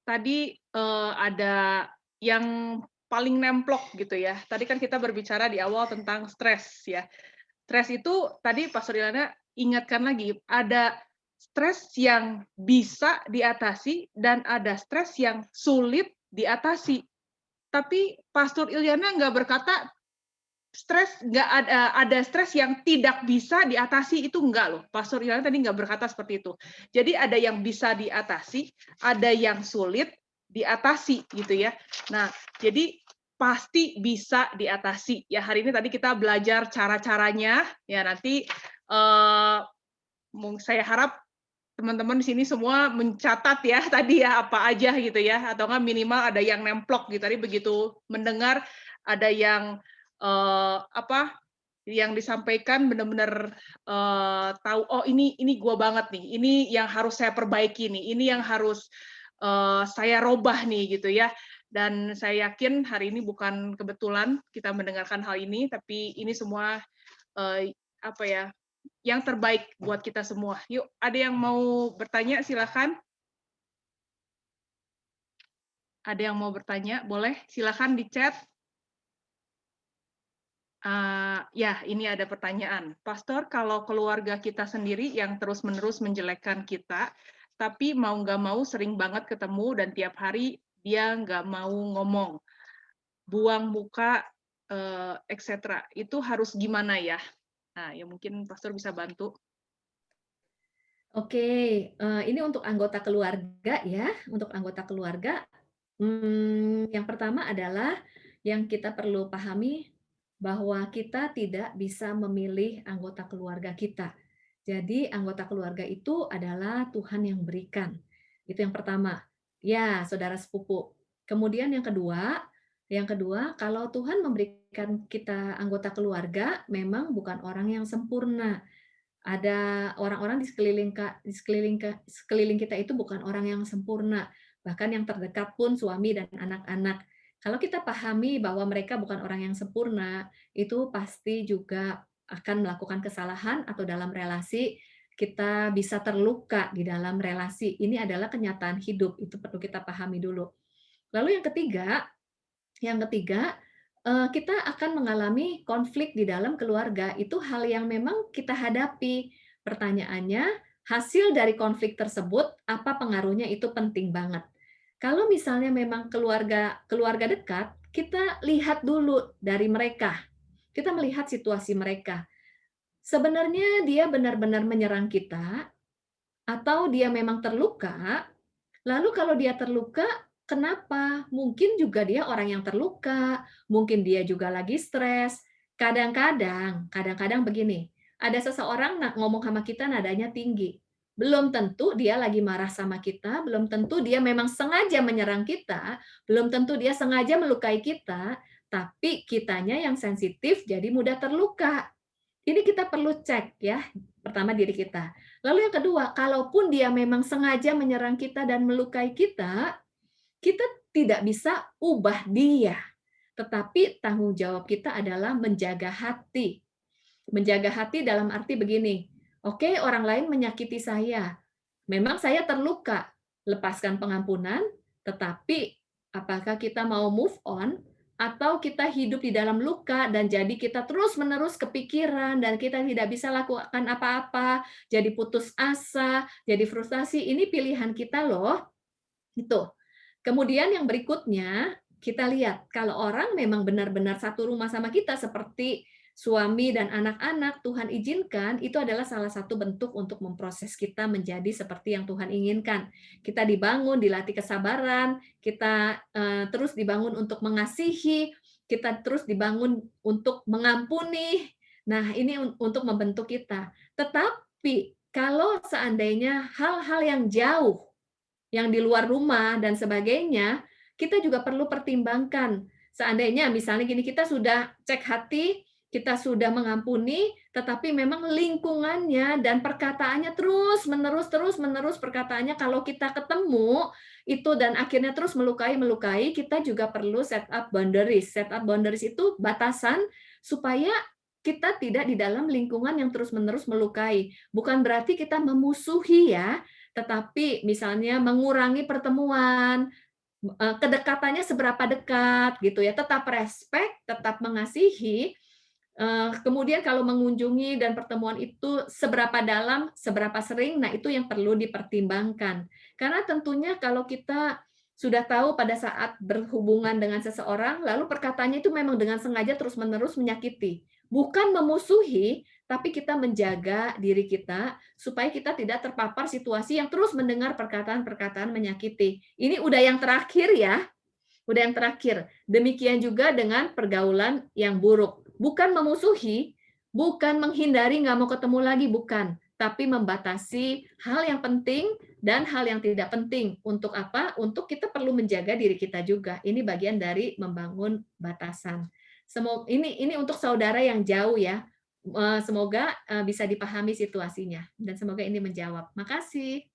Tadi ada yang paling nemplok gitu ya. Tadi kan kita berbicara di awal tentang stres ya. Stres itu tadi Pastor Ilana ingatkan lagi, ada stres yang bisa diatasi dan ada stres yang sulit diatasi. Tapi Pastor Ilyana nggak berkata stres nggak ada stres yang tidak bisa diatasi, itu enggak loh. Pastor Ilana tadi nggak berkata seperti itu. Jadi ada yang bisa diatasi, ada yang sulit diatasi gitu ya. Nah, jadi pasti bisa diatasi. Ya hari ini tadi kita belajar cara-caranya. Ya nanti saya harap teman-teman di sini semua mencatat ya tadi ya apa aja gitu ya, atau nggak minimal ada yang nemplok gitu. Tadi begitu mendengar ada yang yang disampaikan benar-benar tahu, oh ini gua banget nih, ini yang harus saya perbaiki nih, ini yang harus saya robah nih gitu ya. Dan saya yakin hari ini bukan kebetulan kita mendengarkan hal ini, tapi ini semua yang terbaik buat kita semua. Yuk, ada yang mau bertanya silakan. Ada yang mau bertanya, boleh silakan di chat. Ya, ini ada pertanyaan. Pastor, kalau keluarga kita sendiri yang terus-menerus menjelekkan kita, tapi mau nggak mau sering banget ketemu dan tiap hari dia nggak mau ngomong, buang muka, etc. Itu harus gimana ya? Nah, ya mungkin Pastor bisa bantu. Oke, ini untuk anggota keluarga ya, untuk anggota keluarga, yang pertama adalah yang kita perlu pahami bahwa kita tidak bisa memilih anggota keluarga kita. Jadi anggota keluarga itu adalah Tuhan yang berikan. Itu yang pertama. Ya, saudara sepupu. Kemudian yang kedua, kalau Tuhan memberikan kita anggota keluarga, memang bukan orang yang sempurna. Ada orang-orang di sekeliling kita itu bukan orang yang sempurna. Bahkan yang terdekat pun suami dan anak-anak. Kalau kita pahami bahwa mereka bukan orang yang sempurna, itu pasti juga akan melakukan kesalahan atau dalam relasi kita bisa terluka di dalam relasi. Ini adalah kenyataan hidup, itu perlu kita pahami dulu. Lalu yang ketiga, kita akan mengalami konflik di dalam keluarga, itu hal yang memang kita hadapi. Pertanyaannya, hasil dari konflik tersebut, apa pengaruhnya itu penting banget. Kalau misalnya memang keluarga keluarga dekat, kita lihat dulu dari mereka. Kita melihat situasi mereka. Sebenarnya dia benar-benar menyerang kita, atau dia memang terluka. Lalu kalau dia terluka, kenapa? Mungkin juga dia orang yang terluka, mungkin dia juga lagi stres. Kadang-kadang begini, ada seseorang ngomong sama kita nadanya tinggi. Belum tentu dia lagi marah sama kita, belum tentu dia memang sengaja menyerang kita, belum tentu dia sengaja melukai kita, tapi kitanya yang sensitif jadi mudah terluka. Ini kita perlu cek ya, pertama diri kita. Lalu yang kedua, kalaupun dia memang sengaja menyerang kita dan melukai kita, kita tidak bisa ubah dia. Tetapi tanggung jawab kita adalah menjaga hati. Menjaga hati dalam arti begini, oke, orang lain menyakiti saya. Memang saya terluka, lepaskan pengampunan, tetapi apakah kita mau move on atau kita hidup di dalam luka dan jadi kita terus-menerus kepikiran dan kita tidak bisa lakukan apa-apa, jadi putus asa, jadi frustasi, ini pilihan kita loh. Itu. Kemudian yang berikutnya, kita lihat kalau orang memang benar-benar satu rumah sama kita seperti suami dan anak-anak, Tuhan izinkan, itu adalah salah satu bentuk untuk memproses kita menjadi seperti yang Tuhan inginkan. Kita dibangun, dilatih kesabaran, kita terus dibangun untuk mengasihi, kita terus dibangun untuk mengampuni. Nah, ini untuk membentuk kita. Tetapi kalau seandainya hal-hal yang jauh, yang di luar rumah dan sebagainya, kita juga perlu pertimbangkan. Seandainya misalnya gini, kita sudah cek hati, kita sudah mengampuni, tetapi memang lingkungannya dan perkataannya terus-menerus perkataannya kalau kita ketemu itu dan akhirnya terus melukai, kita juga perlu set up boundaries. Set up boundaries itu batasan supaya kita tidak di dalam lingkungan yang terus-menerus melukai. Bukan berarti kita memusuhi ya, tetapi misalnya mengurangi pertemuan, kedekatannya seberapa dekat gitu ya, tetap respect, tetap mengasihi, kemudian kalau mengunjungi dan pertemuan itu seberapa dalam, seberapa sering, nah itu yang perlu dipertimbangkan. Karena tentunya kalau kita sudah tahu pada saat berhubungan dengan seseorang, lalu perkataannya itu memang dengan sengaja terus-menerus menyakiti. Bukan memusuhi, tapi kita menjaga diri kita supaya kita tidak terpapar situasi yang terus mendengar perkataan-perkataan menyakiti. Ini udah yang terakhir ya, udah yang terakhir. Demikian juga dengan pergaulan yang buruk. Bukan memusuhi, bukan menghindari, nggak mau ketemu lagi, bukan. Tapi membatasi hal yang penting dan hal yang tidak penting. Untuk apa? Untuk kita perlu menjaga diri kita juga. Ini bagian dari membangun batasan. Ini untuk saudara yang jauh ya. Semoga bisa dipahami situasinya. Dan semoga ini menjawab. Makasih.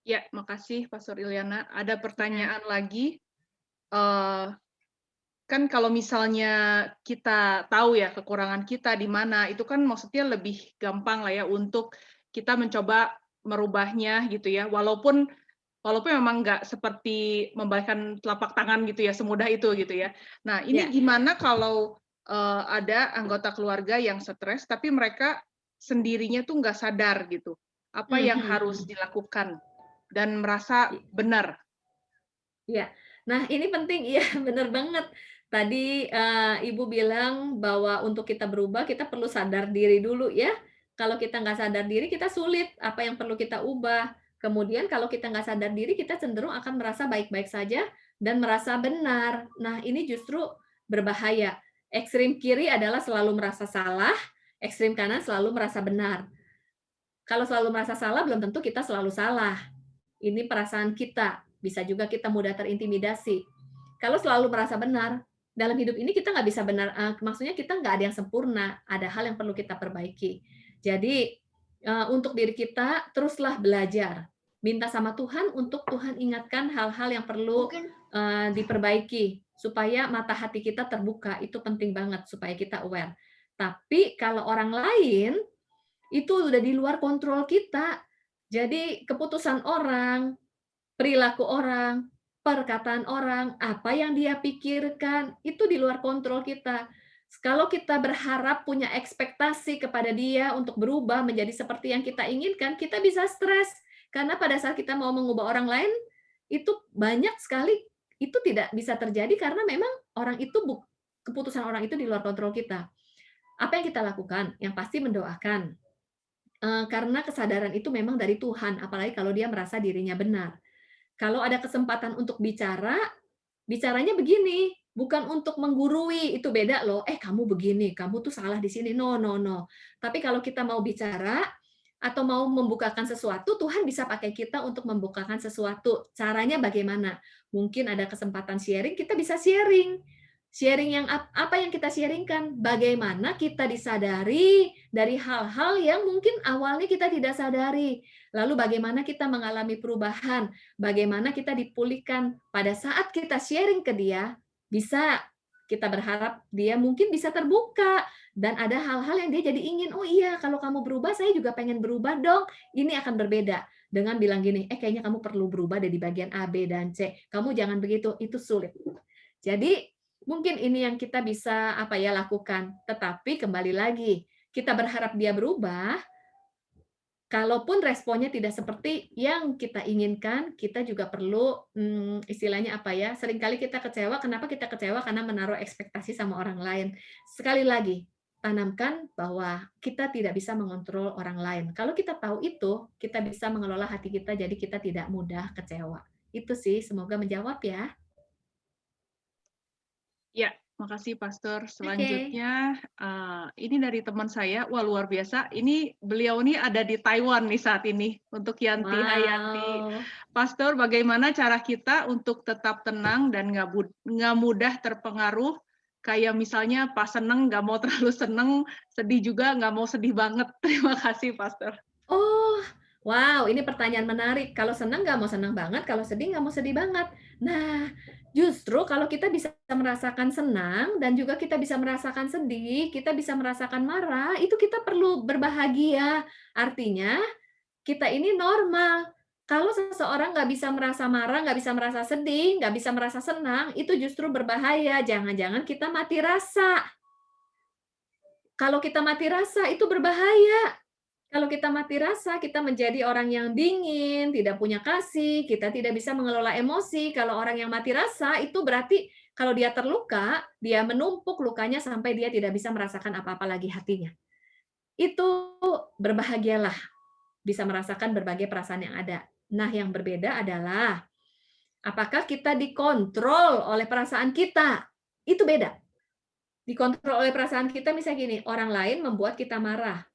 Ya, makasih Pastor Ilyana. Ada pertanyaan lagi. Kan kalau misalnya kita tahu ya kekurangan kita di mana, itu kan maksudnya lebih gampang lah ya untuk kita mencoba merubahnya gitu ya. Walaupun memang nggak seperti membalikkan telapak tangan gitu ya, semudah itu gitu ya. Nah, ini gimana kalau ada anggota keluarga yang stres, tapi mereka sendirinya tuh nggak sadar gitu. Apa yang harus dilakukan dan merasa benar? Ya, nah ini penting, iya benar banget. Tadi Ibu bilang bahwa untuk kita berubah kita perlu sadar diri dulu ya. Kalau kita nggak sadar diri kita sulit apa yang perlu kita ubah. Kemudian kalau kita nggak sadar diri kita cenderung akan merasa baik-baik saja dan merasa benar. Nah ini justru berbahaya. Ekstrim kiri adalah selalu merasa salah, Ekstrim kanan selalu merasa benar. Kalau selalu merasa salah, belum tentu kita selalu salah. Ini perasaan kita. Bisa juga kita mudah terintimidasi. Kalau selalu merasa benar, dalam hidup ini kita nggak bisa benar, maksudnya kita nggak ada yang sempurna. Ada hal yang perlu kita perbaiki. Jadi, untuk diri kita, teruslah belajar. Minta sama Tuhan untuk Tuhan ingatkan hal-hal yang perlu diperbaiki. Supaya mata hati kita terbuka. Itu penting banget, supaya kita aware. Tapi kalau orang lain, itu udah di luar kontrol kita. Jadi keputusan orang, perilaku orang, perkataan orang, apa yang dia pikirkan, itu di luar kontrol kita. Kalau kita berharap punya ekspektasi kepada dia untuk berubah menjadi seperti yang kita inginkan, kita bisa stres. Karena pada saat kita mau mengubah orang lain, itu banyak sekali itu tidak bisa terjadi karena memang orang itu keputusan orang itu di luar kontrol kita. Apa yang kita lakukan? Yang pasti mendoakan. Karena kesadaran itu memang dari Tuhan, apalagi kalau dia merasa dirinya benar. Kalau ada kesempatan untuk bicara, bicaranya begini, bukan untuk menggurui, itu beda loh, kamu begini, kamu tuh salah di sini, no no no. Tapi kalau kita mau bicara, atau mau membukakan sesuatu, Tuhan bisa pakai kita untuk membukakan sesuatu. Caranya bagaimana? Mungkin ada kesempatan sharing, kita bisa sharing. Sharing yang apa yang kita sharingkan? Bagaimana kita disadari dari hal-hal yang mungkin awalnya kita tidak sadari. Lalu bagaimana kita mengalami perubahan, bagaimana kita dipulihkan. Pada saat kita sharing ke dia, bisa kita berharap dia mungkin bisa terbuka, dan ada hal-hal yang dia jadi ingin, oh iya kalau kamu berubah, saya juga pengen berubah dong. Ini akan berbeda dengan bilang gini, kayaknya kamu perlu berubah dari bagian A, B, dan C. Kamu jangan begitu, itu sulit. Jadi mungkin ini yang kita bisa lakukan. Tetapi kembali lagi, kita berharap dia berubah, kalaupun responnya tidak seperti yang kita inginkan, kita juga perlu, istilahnya seringkali kita kecewa. Kenapa kita kecewa? Karena menaruh ekspektasi sama orang lain. Sekali lagi, tanamkan bahwa kita tidak bisa mengontrol orang lain. Kalau kita tahu itu, kita bisa mengelola hati kita, jadi kita tidak mudah kecewa. Itu sih, semoga menjawab ya. Ya, makasih Pastor. Oke. Selanjutnya, ini dari teman saya. Wah, luar biasa. Ini beliau nih ada di Taiwan nih saat ini. Untuk Yanti. Hai Yanti. Wow. Pastor, bagaimana cara kita untuk tetap tenang dan nggak mudah terpengaruh? Kayak misalnya pas seneng nggak mau terlalu seneng, sedih juga nggak mau sedih banget. Terima kasih, Pastor. Oh, wow, ini pertanyaan menarik. Kalau senang nggak mau senang banget, kalau sedih nggak mau sedih banget. Nah, justru kalau kita bisa merasakan senang dan juga kita bisa merasakan sedih, kita bisa merasakan marah, itu kita perlu berbahagia. Artinya, kita ini normal. Kalau seseorang nggak bisa merasa marah, nggak bisa merasa sedih, nggak bisa merasa senang, itu justru berbahaya. Jangan-jangan kita mati rasa. Kalau kita mati rasa, itu berbahaya. Kalau kita mati rasa, kita menjadi orang yang dingin, tidak punya kasih, kita tidak bisa mengelola emosi. Kalau orang yang mati rasa, itu berarti kalau dia terluka, dia menumpuk lukanya sampai dia tidak bisa merasakan apa-apa lagi hatinya. Itu berbahagialah, bisa merasakan berbagai perasaan yang ada. Nah, yang berbeda adalah apakah kita dikontrol oleh perasaan kita? Itu beda. Dikontrol oleh perasaan kita misalnya gini, orang lain membuat kita marah.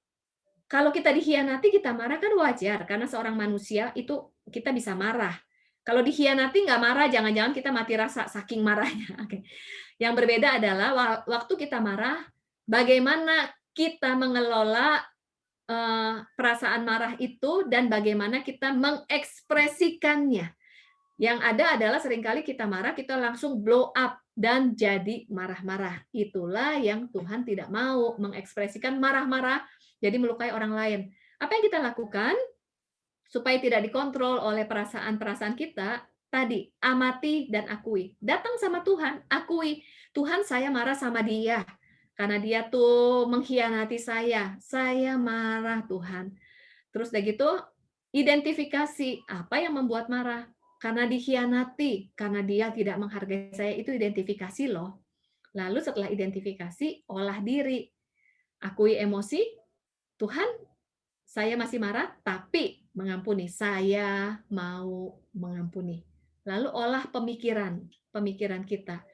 Kalau kita dikhianati, kita marah kan wajar, karena seorang manusia itu kita bisa marah. Kalau dikhianati nggak marah, jangan-jangan kita mati rasa saking marahnya. Oke. Yang berbeda adalah waktu kita marah, bagaimana kita mengelola perasaan marah itu dan bagaimana kita mengekspresikannya. Yang ada adalah seringkali kita marah, kita langsung blow up dan jadi marah-marah. Itulah yang Tuhan tidak mau, mengekspresikan marah-marah jadi melukai orang lain. Apa yang kita lakukan supaya tidak dikontrol oleh perasaan-perasaan kita? Tadi, amati dan akui. Datang sama Tuhan, akui. Tuhan, saya marah sama dia. Karena dia tuh mengkhianati saya. Saya marah, Tuhan. Terus udah gitu, identifikasi apa yang membuat marah. Karena dikhianati, karena dia tidak menghargai saya, itu identifikasi loh. Lalu setelah identifikasi, olah diri. Akui emosi, Tuhan, saya masih marah, tapi mengampuni. Saya mau mengampuni. Lalu olah pemikiran kita.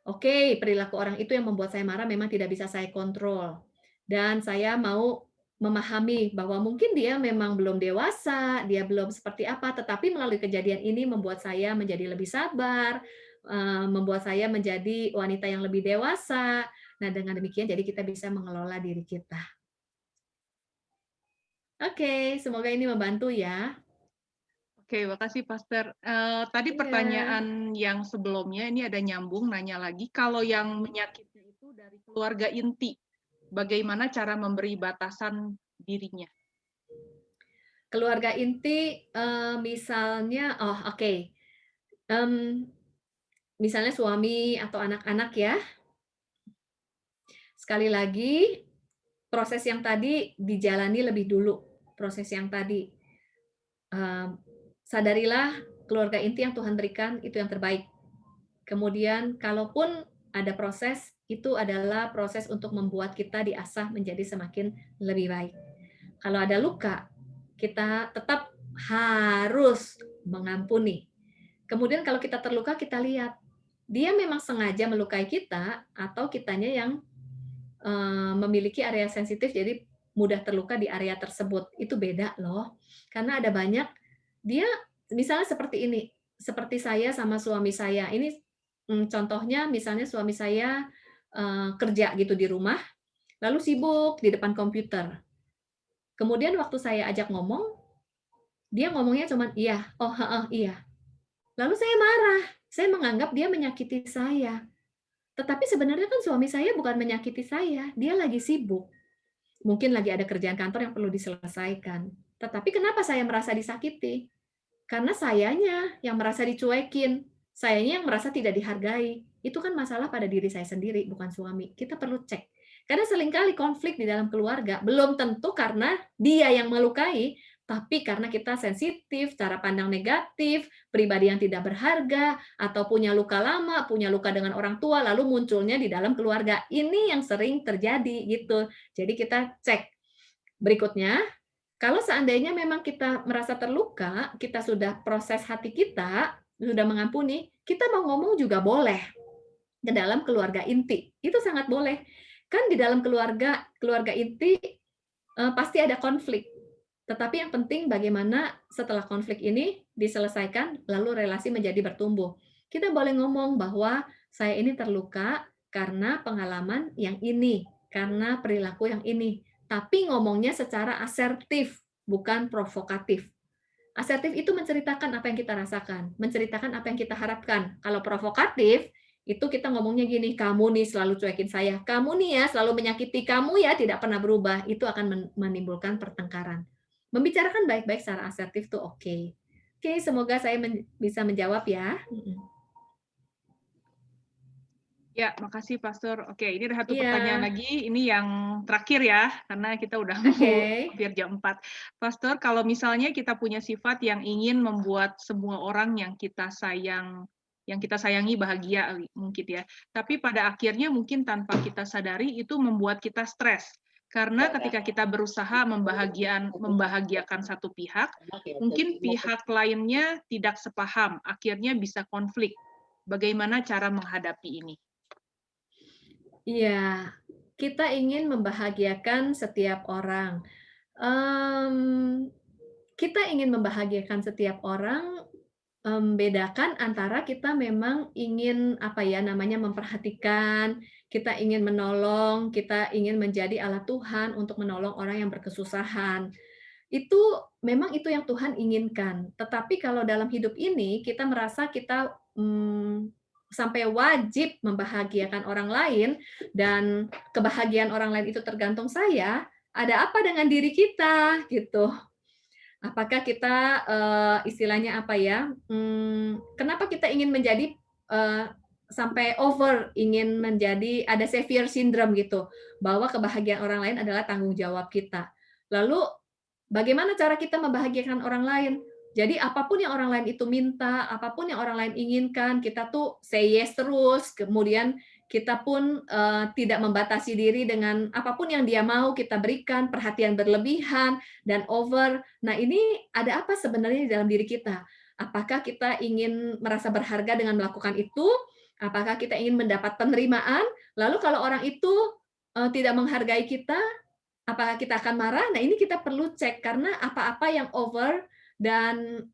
Oke, perilaku orang itu yang membuat saya marah memang tidak bisa saya kontrol. Dan saya mau memahami bahwa mungkin dia memang belum dewasa, dia belum seperti apa, tetapi melalui kejadian ini membuat saya menjadi lebih sabar, membuat saya menjadi wanita yang lebih dewasa. Nah, dengan demikian jadi kita bisa mengelola diri kita. Oke, semoga ini membantu ya. Oke, makasih Pastor. Tadi Iya. pertanyaan yang sebelumnya ini ada nyambung, nanya lagi, kalau yang menyakiti itu dari keluarga inti, bagaimana cara memberi batasan dirinya? Keluarga inti, misalnya oke, misalnya suami atau anak-anak ya. Sekali lagi, proses yang tadi dijalani lebih dulu, proses yang tadi. Sadarilah keluarga inti yang Tuhan berikan itu yang terbaik. Kemudian kalaupun ada proses, itu adalah proses untuk membuat kita diasah menjadi semakin lebih baik. Kalau ada luka, kita tetap harus mengampuni. Kemudian kalau kita terluka, kita lihat, dia memang sengaja melukai kita atau kitanya yang memiliki area sensitif jadi mudah terluka di area tersebut. Itu beda loh. Karena ada banyak dia misalnya seperti ini, seperti saya sama suami saya. Ini contohnya misalnya suami saya kerja gitu di rumah, lalu sibuk di depan komputer. Kemudian waktu saya ajak ngomong, dia ngomongnya cuman iya, oh heeh, iya. Lalu saya marah, saya menganggap dia menyakiti saya. Tetapi sebenarnya kan suami saya bukan menyakiti saya, dia lagi sibuk. Mungkin lagi ada kerjaan kantor yang perlu diselesaikan. Tetapi kenapa saya merasa disakiti? Karena sayanya yang merasa dicuekin, sayanya yang merasa tidak dihargai. Itu kan masalah pada diri saya sendiri, bukan suami. Kita perlu cek. Karena seringkali konflik di dalam keluarga belum tentu karena dia yang melukai, tapi karena kita sensitif, cara pandang negatif, pribadi yang tidak berharga, atau punya luka lama, punya luka dengan orang tua, lalu munculnya di dalam keluarga. Ini yang sering terjadi gitu. Jadi kita cek. Berikutnya, kalau seandainya memang kita merasa terluka, kita sudah proses hati kita, sudah mengampuni, kita mau ngomong juga boleh ke dalam keluarga inti. Itu sangat boleh. Kan di dalam keluarga inti pasti ada konflik. Tetapi yang penting bagaimana setelah konflik ini diselesaikan, lalu relasi menjadi bertumbuh. Kita boleh ngomong bahwa saya ini terluka karena pengalaman yang ini, karena perilaku yang ini. Tapi ngomongnya secara asertif, bukan provokatif. Asertif itu menceritakan apa yang kita rasakan, menceritakan apa yang kita harapkan. Kalau provokatif, itu kita ngomongnya gini, kamu nih selalu cuekin saya, kamu nih ya selalu menyakiti, kamu ya tidak pernah berubah. Itu akan menimbulkan pertengkaran. Membicarakan baik-baik secara asertif tuh oke. Oke, semoga saya bisa menjawab ya. Ya, makasih Pastor. Oke, ini ada satu Iya. pertanyaan lagi, ini yang terakhir ya, karena kita udah mau Oke. hampir jam 4. Pastor, kalau misalnya kita punya sifat yang ingin membuat semua orang yang kita sayangi bahagia mungkin ya, tapi pada akhirnya mungkin tanpa kita sadari itu membuat kita stres. Karena ketika kita berusaha membahagiakan satu pihak, mungkin pihak lainnya tidak sepaham, akhirnya bisa konflik. Bagaimana cara menghadapi ini? Iya, kita ingin membahagiakan setiap orang. Kita ingin membahagiakan setiap orang, bedakan antara kita memang ingin, apa ya namanya, memperhatikan, kita ingin menolong, kita ingin menjadi alat Tuhan untuk menolong orang yang berkesusahan. Itu memang itu yang Tuhan inginkan. Tetapi kalau dalam hidup ini kita merasa kita, sampai wajib membahagiakan orang lain dan kebahagiaan orang lain itu tergantung saya, ada apa dengan diri kita gitu. Apakah kita, istilahnya apa ya, kenapa kita ingin menjadi, sampai over, ingin menjadi ada savior syndrome gitu, bahwa kebahagiaan orang lain adalah tanggung jawab kita. Lalu bagaimana cara kita membahagiakan orang lain? Jadi apapun yang orang lain itu minta, apapun yang orang lain inginkan, kita tuh say yes terus, kemudian kita pun, tidak membatasi diri dengan apapun yang dia mau kita berikan, perhatian berlebihan dan over. Nah, ini ada apa sebenarnya di dalam diri kita? Apakah kita ingin merasa berharga dengan melakukan itu? Apakah kita ingin mendapat penerimaan? Lalu kalau orang itu tidak menghargai kita, apakah kita akan marah? Nah, ini kita perlu cek karena apa-apa yang over dan,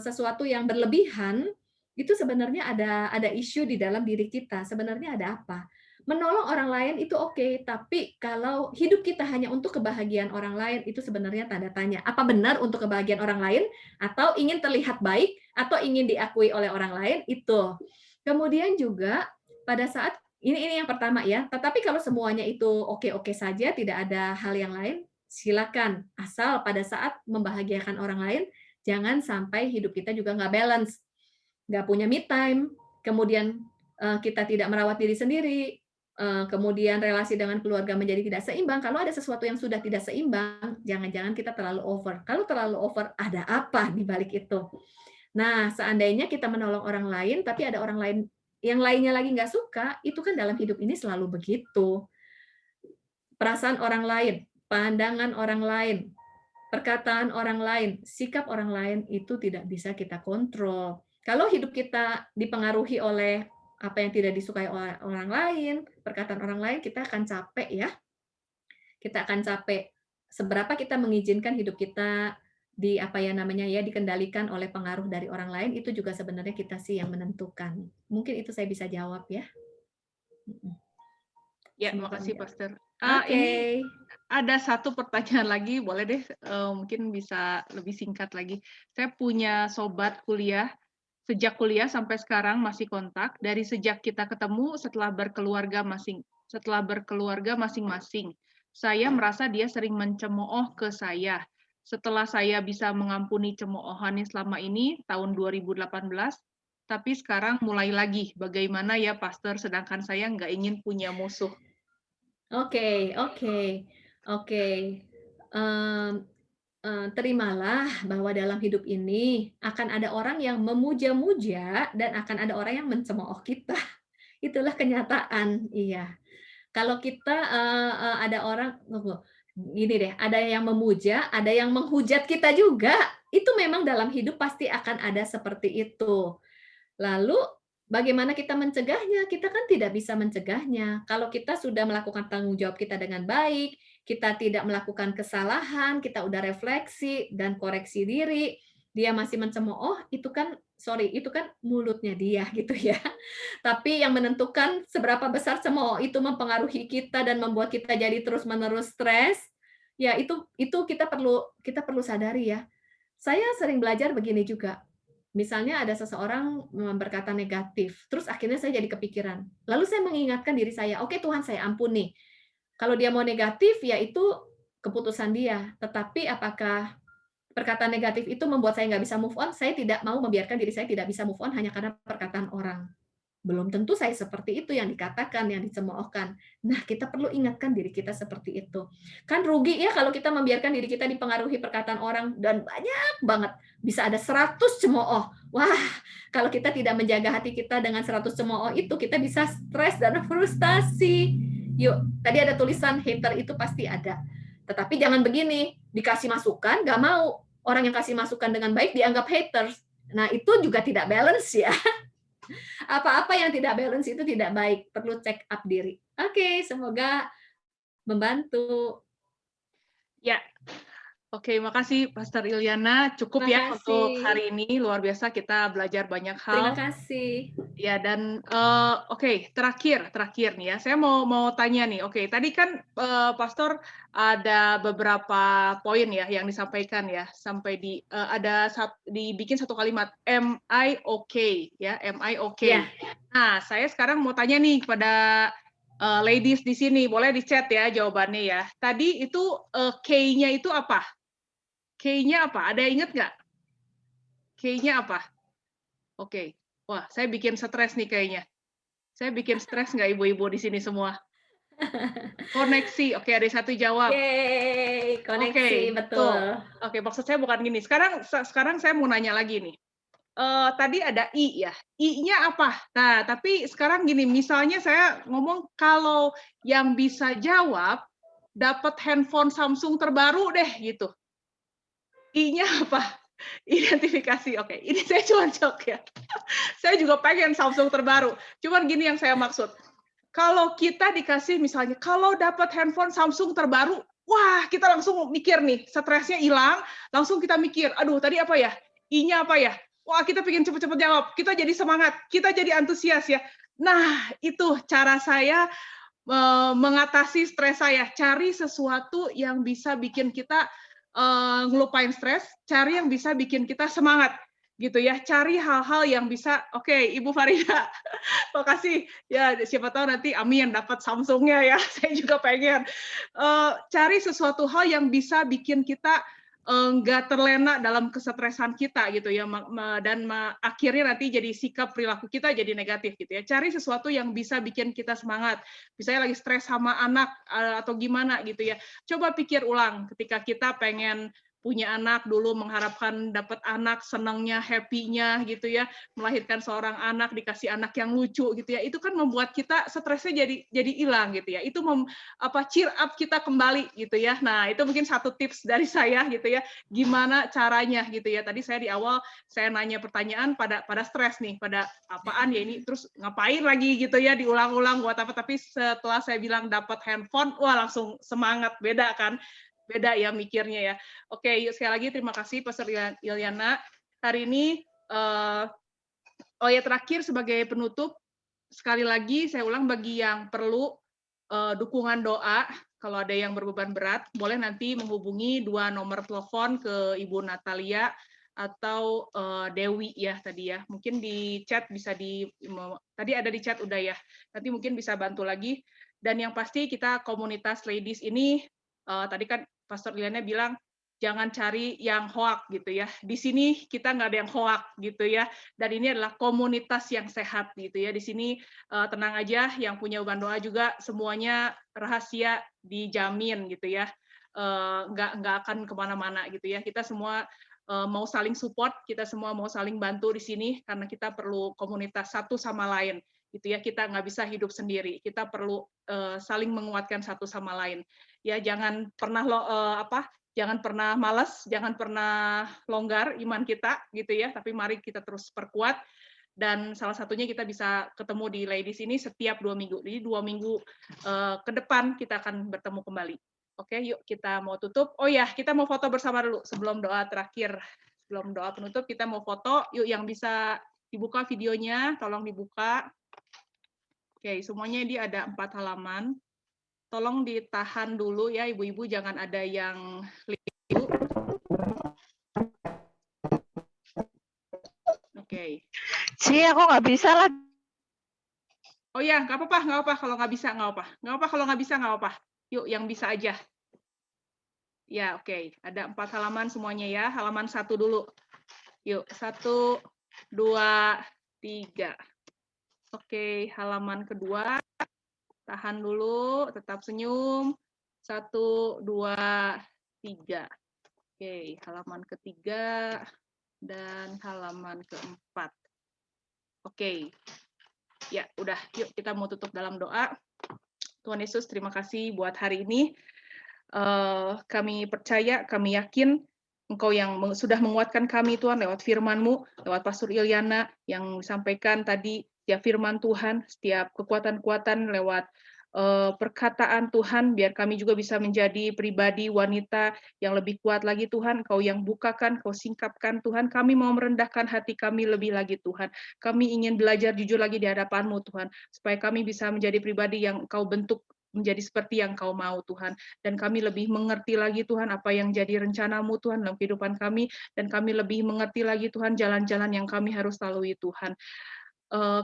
sesuatu yang berlebihan, itu sebenarnya ada isu di dalam diri kita. Sebenarnya ada apa? Menolong orang lain itu oke, tapi kalau hidup kita hanya untuk kebahagiaan orang lain, itu sebenarnya tanda tanya. Apa benar untuk kebahagiaan orang lain atau ingin terlihat baik atau ingin diakui oleh orang lain, itu. Kemudian juga pada saat ini yang pertama ya, tetapi kalau semuanya itu oke-oke saja, tidak ada hal yang lain, silakan. Asal pada saat membahagiakan orang lain, jangan sampai hidup kita juga nggak balance, nggak punya me time, kemudian kita tidak merawat diri sendiri, kemudian relasi dengan keluarga menjadi tidak seimbang. Kalau ada sesuatu yang sudah tidak seimbang, jangan-jangan kita terlalu over. Kalau terlalu over, ada apa di balik itu? Nah, seandainya kita menolong orang lain, tapi ada orang lain yang lainnya lagi nggak suka, itu kan dalam hidup ini selalu begitu. Perasaan orang lain, pandangan orang lain, perkataan orang lain, sikap orang lain itu tidak bisa kita kontrol. Kalau hidup kita dipengaruhi oleh apa yang tidak disukai oleh orang lain, perkataan orang lain, kita akan capek ya. Kita akan capek. Seberapa kita mengizinkan hidup kita dikendalikan oleh pengaruh dari orang lain, itu juga sebenarnya kita sih yang menentukan. Mungkin itu saya bisa jawab ya. Ya, Semoga makasih menjawab. Pastor. Oke. Ini ada satu pertanyaan lagi, boleh deh, mungkin bisa lebih singkat lagi. Saya punya sobat kuliah, sejak kuliah sampai sekarang masih kontak. Dari sejak kita ketemu setelah berkeluarga masing-masing. Saya merasa dia sering mencemooh ke saya. Setelah saya bisa mengampuni cemoohannya selama ini, tahun 2018, tapi sekarang mulai lagi. Bagaimana ya, Pastor, sedangkan saya nggak ingin punya musuh. Oke. Terimalah bahwa dalam hidup ini akan ada orang yang memuja-muja dan akan ada orang yang mencemooh kita. Itulah kenyataan, iya. Kalau kita, ada orang gini deh, ada yang memuja, ada yang menghujat kita juga, itu memang dalam hidup pasti akan ada seperti itu. Lalu bagaimana kita mencegahnya? Kita kan tidak bisa mencegahnya. Kalau kita sudah melakukan tanggung jawab kita dengan baik, kita tidak melakukan kesalahan, kita udah refleksi dan koreksi diri, dia masih mencemooh, itu kan mulutnya dia gitu ya. Tapi yang menentukan seberapa besar cemooh itu mempengaruhi kita dan membuat kita jadi terus-menerus stres, ya itu kita perlu sadari ya. Saya sering belajar begini juga. Misalnya ada seseorang berkata negatif, terus akhirnya saya jadi kepikiran. Lalu saya mengingatkan diri saya, "Oke Tuhan, saya ampuni. Kalau dia mau negatif, ya itu keputusan dia. Tetapi apakah perkataan negatif itu membuat saya nggak bisa move on? Saya tidak mau membiarkan diri saya tidak bisa move on hanya karena perkataan orang. Belum tentu saya seperti itu yang dikatakan, yang dicemoohkan. Nah, kita perlu ingatkan diri kita seperti itu. Kan rugi ya kalau kita membiarkan diri kita dipengaruhi perkataan orang dan banyak banget. Bisa ada 100 cemooh. Wah, kalau kita tidak menjaga hati kita dengan 100 cemooh itu, kita bisa stres dan frustasi. Yuk, tadi ada tulisan hater itu pasti ada. Tetapi jangan begini, dikasih masukan, nggak mau. Orang yang kasih masukan dengan baik dianggap haters. Nah, itu juga tidak balance ya. Apa-apa yang tidak balance itu tidak baik, perlu check up diri. Oke, semoga membantu. Ya, oke, makasih Pastor Ilyana. Cukup ya Terima untuk kasih. hari ini, luar biasa kita belajar banyak Terima hal. kasih. Ya, dan oke, terakhir nih ya, saya mau tanya nih. Oke, tadi kan Pastor ada beberapa poin ya yang disampaikan ya, sampai dibikin satu kalimat, am I okay ya, am I okay. Ya. Nah, saya sekarang mau tanya nih kepada ladies di sini, boleh di chat ya jawabannya ya. Tadi itu K-nya itu apa? K-nya apa? Ada yang ingat nggak? K-nya apa? Oke. Wah, saya bikin stres nih kayaknya. Saya bikin stres nggak ibu-ibu di sini semua? Koneksi. Oke, ada satu jawab. Yeay, koneksi, betul. Oke, maksud saya bukan gini. Sekarang saya mau nanya lagi nih. Tadi ada I ya. I-nya apa? Nah, tapi sekarang gini, misalnya saya ngomong kalau yang bisa jawab dapat handphone Samsung terbaru deh gitu. I-nya apa? Identifikasi. Oke, ini saya cuma jok ya. Saya juga pengen Samsung terbaru. Cuman gini yang saya maksud. Kalau kita dikasih misalnya, kalau dapat handphone Samsung terbaru, wah kita langsung mikir nih, stresnya hilang, langsung kita mikir, aduh tadi apa ya? I-nya apa ya? Wah kita pengen cepet-cepet jawab, kita jadi semangat, kita jadi antusias ya. Nah itu cara saya mengatasi stres saya, cari sesuatu yang bisa bikin kita ngelupain stres, cari yang bisa bikin kita semangat gitu ya, cari hal-hal yang bisa, oke Ibu Farida, makasih ya siapa tahu nanti Amin dapat Samsung-nya ya, saya juga pengen. Cari sesuatu hal yang bisa bikin kita nggak terlena dalam kesetresan kita gitu ya, dan akhirnya nanti jadi sikap perilaku kita jadi negatif gitu ya. Cari sesuatu yang bisa bikin kita semangat. Misalnya lagi stres sama anak atau gimana gitu ya. Coba pikir ulang ketika kita pengen punya anak dulu, mengharapkan dapat anak, senangnya, happy-nya gitu ya, melahirkan seorang anak, dikasih anak yang lucu gitu ya, itu kan membuat kita stresnya jadi hilang gitu ya, itu cheer up kita kembali gitu ya. Nah itu mungkin satu tips dari saya gitu ya, gimana caranya gitu ya. Tadi saya di awal saya nanya pertanyaan pada stres nih, pada apaan ya ini, terus ngapain lagi gitu ya, diulang-ulang buat apa, tapi setelah saya bilang dapat handphone, wah langsung semangat, beda kan, beda ya mikirnya ya. Oke, yuk sekali lagi terima kasih Pastor Ilyana. Hari ini, terakhir sebagai penutup, sekali lagi saya ulang bagi yang perlu dukungan doa, kalau ada yang berbeban berat, boleh nanti menghubungi 2 nomor telepon ke Ibu Natalia atau Dewi ya tadi ya. Mungkin di chat bisa tadi ada di chat udah ya. Nanti mungkin bisa bantu lagi. Dan yang pasti kita komunitas ladies ini, tadi kan Pastor Ilyana bilang, jangan cari yang hoak gitu ya. Di sini kita nggak ada yang hoak gitu ya. Dan ini adalah komunitas yang sehat gitu ya. Di sini tenang aja, yang punya beban doa juga semuanya rahasia dijamin gitu ya. Nggak akan kemana-mana gitu ya. Kita semua mau saling support, kita semua mau saling bantu di sini karena kita perlu komunitas satu sama lain gitu ya. Kita nggak bisa hidup sendiri. Kita perlu saling menguatkan satu sama lain. Ya jangan pernah jangan pernah malas, jangan pernah longgar iman kita gitu ya. Tapi mari kita terus perkuat. Dan salah satunya kita bisa ketemu di Ladies ini setiap 2 minggu. Jadi 2 minggu ke depan kita akan bertemu kembali. Oke, yuk kita mau tutup. Oh ya, kita mau foto bersama dulu sebelum doa terakhir. Sebelum doa penutup, kita mau foto. Yuk yang bisa dibuka videonya, tolong dibuka. Oke, semuanya ini ada 4 halaman. Tolong ditahan dulu ya, ibu-ibu, jangan ada yang liu. Oke. Aku nggak bisa lah. Oh ya, nggak apa-apa kalau nggak bisa, nggak apa. Nggak apa kalau nggak bisa, nggak apa. Yuk, yang bisa aja. Ya, oke. Ada 4 halaman semuanya ya. Halaman 1 dulu. Yuk, 1, 2, 3. Oke, halaman kedua. Tahan dulu, tetap senyum. 1, 2, 3. Oke, halaman ketiga dan halaman keempat. Oke. Ya, udah. Yuk kita mau tutup dalam doa. Tuhan Yesus, terima kasih buat hari ini. Kami percaya, kami yakin Engkau yang sudah menguatkan kami Tuhan lewat firman-Mu, lewat Pastor Ilyana yang disampaikan tadi, setiap firman Tuhan, setiap kekuatan-kekuatan lewat perkataan Tuhan, biar kami juga bisa menjadi pribadi wanita yang lebih kuat lagi Tuhan, Engkau yang bukakan, Engkau singkapkan Tuhan, kami mau merendahkan hati kami lebih lagi Tuhan, kami ingin belajar jujur lagi di hadapan-Mu Tuhan, supaya kami bisa menjadi pribadi yang Engkau bentuk menjadi seperti yang Kau mau Tuhan, dan kami lebih mengerti lagi Tuhan apa yang jadi rencana-Mu Tuhan dalam kehidupan kami, dan kami lebih mengerti lagi Tuhan jalan-jalan yang kami harus lalui Tuhan.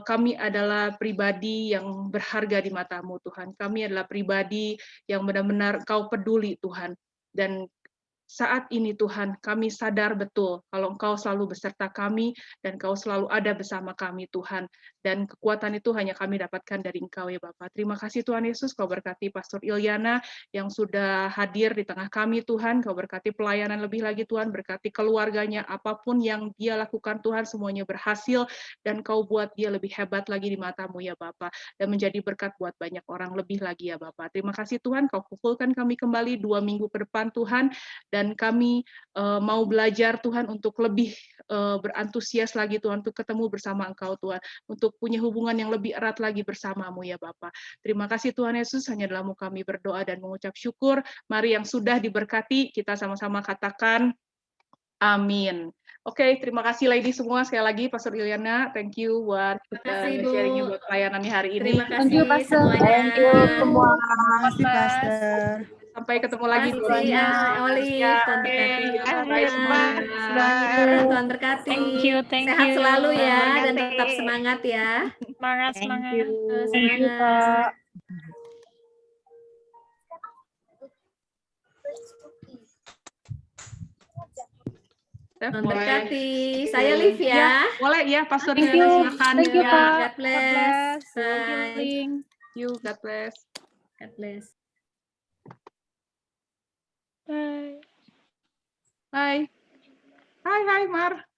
Kami adalah pribadi yang berharga di mata-Mu Tuhan, kami adalah pribadi yang benar-benar Kau peduli Tuhan, dan saat ini Tuhan, kami sadar betul kalau Engkau selalu beserta kami dan Engkau selalu ada bersama kami Tuhan. Dan kekuatan itu hanya kami dapatkan dari Engkau ya Bapak. Terima kasih Tuhan Yesus, Kau berkati Pastor Ilyana yang sudah hadir di tengah kami Tuhan. Kau berkati pelayanan lebih lagi Tuhan, berkati keluarganya, apapun yang dia lakukan Tuhan, semuanya berhasil dan Kau buat dia lebih hebat lagi di mata-Mu ya Bapak. Dan menjadi berkat buat banyak orang lebih lagi ya Bapak. Terima kasih Tuhan, Kau kumpulkan kami kembali 2 minggu ke depan Tuhan. Dan dan kami mau belajar Tuhan untuk lebih berantusias lagi Tuhan, untuk ketemu bersama Engkau Tuhan, untuk punya hubungan yang lebih erat lagi bersamamu ya Bapa. Terima kasih Tuhan Yesus, hanya dalam-Mu kami berdoa dan mengucap syukur. Mari yang sudah diberkati, kita sama-sama katakan amin. Oke, terima kasih lady semua. Sekali lagi, Pastor Ilyana, thank you buat Terima kasih, Bu. sharingnya buat pelayanannya hari ini. Terima kasih you, Pastor. semuanya. Thank you semua. Terima kasih, Pastor. Sampai ketemu Terima lagi. kasih, bulan depan. Olive. Tuhan berkati. Bye semua. Tuhan berkati. Thank you. Sehat selalu ya, Tuhan dan berkati. tetap semangat ya. Semangat, Thank semangat. you. Semangat. Tuhan berkati. Saya Liv ya. Boleh ya, Pastor Thank Ilyana, you. silakan. Thank you, ya. Pak. God bless. Thank you, Bye. Ling. Thank you, God bless. God bless. Bye. Bye. Hai, Mar.